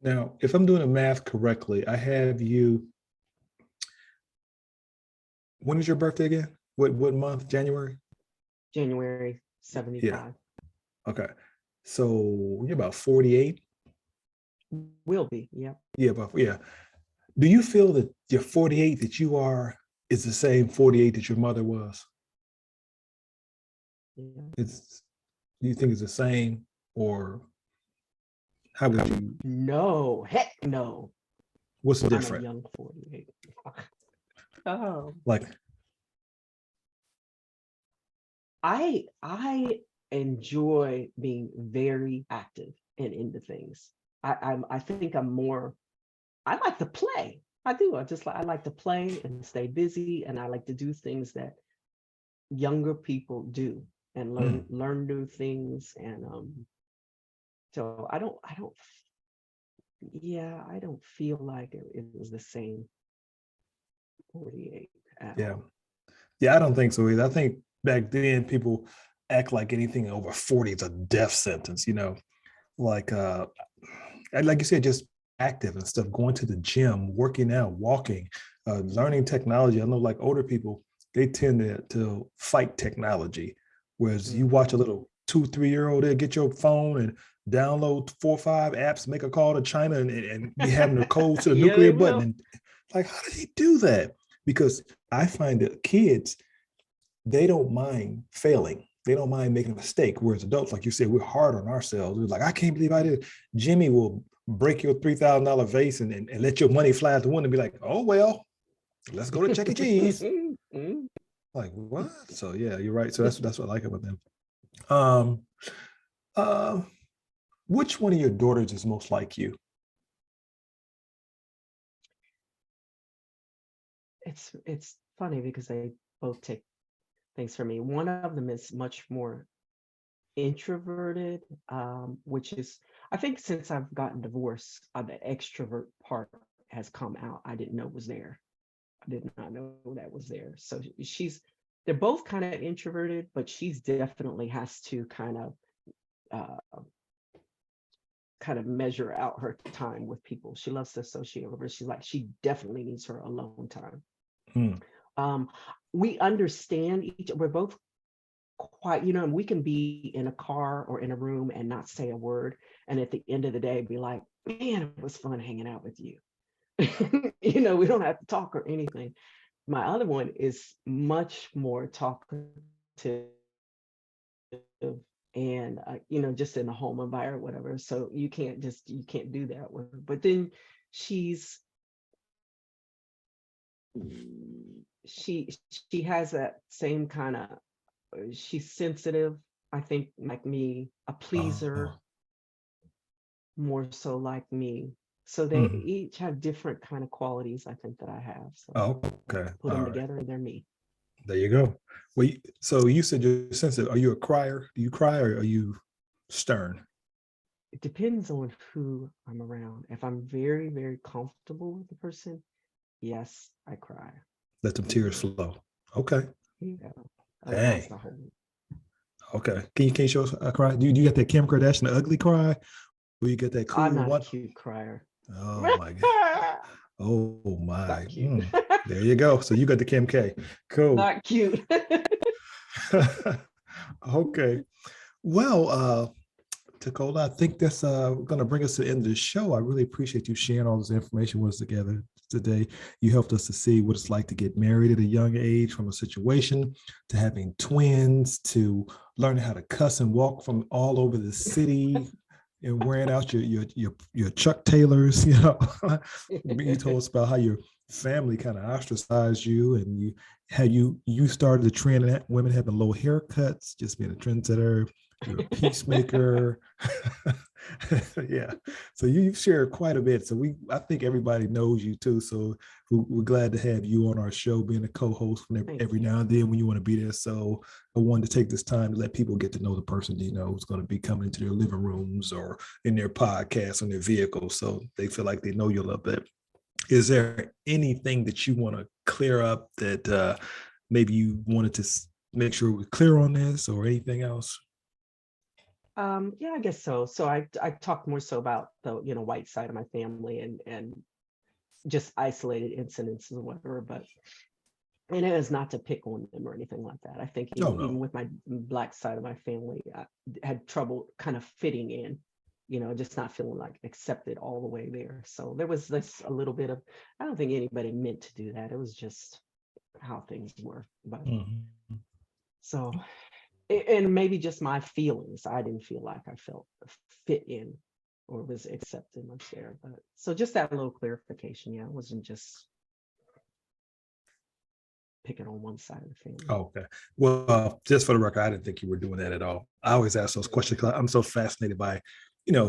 Now, if I'm doing the math correctly, I have you. When is your birthday again? What month? January? January Yeah. 75. Okay. So you're about 48. Will be. Yep. Yeah, about yeah. Do you feel that your 48 that you are is the same 48 that your mother was? Yeah. It's do you think it's the same, or how would you No, heck no. what's I'm a different? young 48. Oh, Like, I enjoy being very active and into things. I think I'm more. I like to play. I do. I like to play and stay busy, and I like to do things that younger people do and mm, learn new things. And so I don't. Yeah, I don't feel like it was the same 48 at yeah. all. Yeah, I don't think so either. I think back then people act like anything over 40 is a death sentence, like and like you said, just active and stuff, going to the gym, working out, walking, learning technology. I know like older people, they tend to fight technology. Whereas you watch a little 2, 3 year old, they get your phone and download 4 or 5 apps, make a call to China and be having the code to the Yeah, they nuclear button. will. And like, how did he do that? Because I find that kids, they don't mind failing. They don't mind making a mistake. Whereas adults, like you said, we're hard on ourselves. We're like, I can't believe I did. Jimmy will break your $3,000 vase and let your money fly out the window and be like, oh, well, let's go to Chuck E. Cheese. Like, what? So yeah, you're right. So that's what I like about them. Um, uh, which one of your daughters is most like you? It's funny because they both take things from me. One of them is much more introverted, which is, I think since I've gotten divorced, the extrovert part has come out. I didn't know was there. I did not know that was there. So they're both kind of introverted, but she's definitely has to kind of measure out her time with people. She loves to associate with her. She definitely needs her alone time. We understand we're both quite, and we can be in a car or in a room and not say a word. And at the end of the day, be like, man, it was fun hanging out with you. We don't have to talk or anything. My other one is much more talkative and, just in a home environment, whatever. So you can't do that with her. But then she has that same kind of, she's sensitive, I think, like me, a pleaser, more so like me. So they each have different kind of qualities, I think, that I have. So Okay. put them together and they're me. There you go. Well, so you said you're sensitive. Are you a crier? Do you cry or are you stern? It depends on who I'm around. If I'm very, very comfortable with the person, yes, I cry. Let them tears flow. Okay. Yeah. Otherwise, Dang. the whole. Okay. Can you show us a cry? Do you get that Kim Kardashian the ugly cry? Or you get that cool I'm not one? a cute crier. Oh my God. Oh my. Not cute. There you go. So you got the Kim K. Cool. Not cute. Okay. Well, Tecola, I think that's going to bring us to the end of the show. I really appreciate you sharing all this information with us together today. You helped us to see what it's like to get married at a young age, from a situation to having twins, to learning how to cuss and walk from all over the city and wearing out your Chuck Taylors. You told us about how your family kind of ostracized you, and you started the trend of women having low haircuts, just being a trendsetter. You're a peacemaker. Yeah. So you shared quite a bit. So I think everybody knows you too. So we're glad to have you on our show, being a co-host every now and then when you want to be there. So I wanted to take this time to let people get to know the person, who's going to be coming into their living rooms or in their podcasts on their vehicles. So they feel like they know you a little bit. Is there anything that you want to clear up that maybe you wanted to make sure we're clear on this, or anything else? Yeah, I guess so. So I talked more so about the white side of my family and just isolated incidents or whatever, and it is not to pick on them or anything like that. I think even with my Black side of my family, I had trouble kind of fitting in, just not feeling like accepted all the way there. So there was this a little bit of, I don't think anybody meant to do that. It was just how things were. But so, and maybe just my feelings. I didn't feel like I felt fit in or was accepted much there. But so just that little clarification. Yeah, it wasn't just picking on one side of the family. Oh, okay. Well, just for the record, I didn't think you were doing that at all. I always ask those questions because I'm so fascinated by,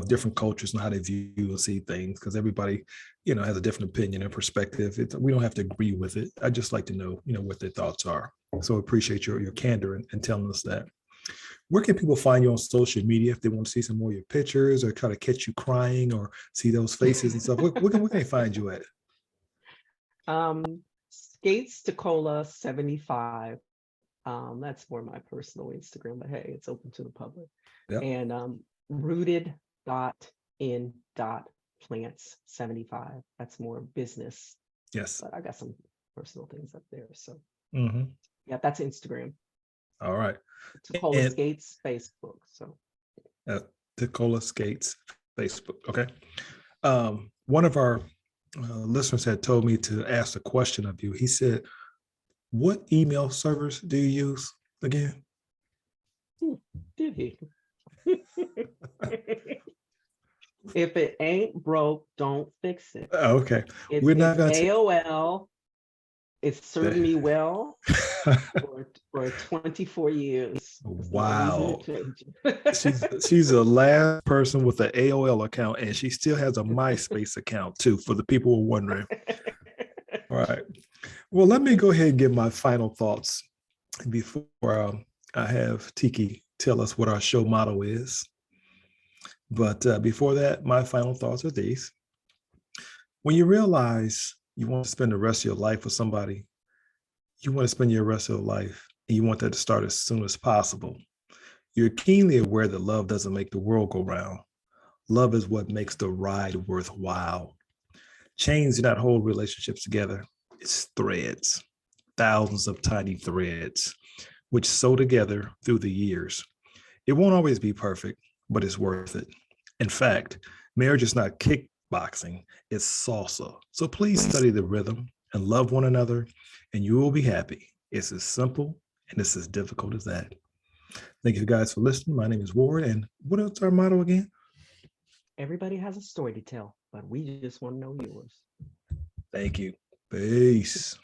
different cultures and how they view and see things, because everybody, has a different opinion and perspective. We don't have to agree with it. I just like to know, what their thoughts are. So appreciate your candor and telling us that. Where can people find you on social media if they want to see some more of your pictures or try to catch you crying or see those faces and stuff? Where can they find you at? Skates Tecola 75 That's more my personal Instagram, but hey, it's open to the public. Yep. And rooted.in.plants75. That's more business, Yes. but I got some personal things up there. So Yeah, that's Instagram. All right. Tecola Skates, Facebook. So Tecola Skates, Facebook. Okay. One of our listeners had told me to ask a question of you. He said, what email servers do you use again? Did he? If it ain't broke, don't fix it. Okay. We're not going to AOL. It's served me well for 24 years. Wow. She's the last person with an AOL account, and she still has a MySpace account too, for the people who are wondering. All right. Well, let me go ahead and give my final thoughts before I have Tiki tell us what our show motto is. But before that, my final thoughts are these. When you realize you want to spend the rest of your life with somebody, you want to spend your rest of your life, and you want that to start as soon as possible. You're keenly aware that love doesn't make the world go round. Love is what makes the ride worthwhile. Chains do not hold relationships together. It's threads, thousands of tiny threads, which sew together through the years. It won't always be perfect, but it's worth it. In fact, marriage is not kickboxing, it's salsa. So please study the rhythm and love one another, and you will be happy. It's as simple and it's as difficult as that. Thank you guys for listening. My name is Ward, and what is our motto again? Everybody has a story to tell, but we just want to know yours. Thank you. Peace.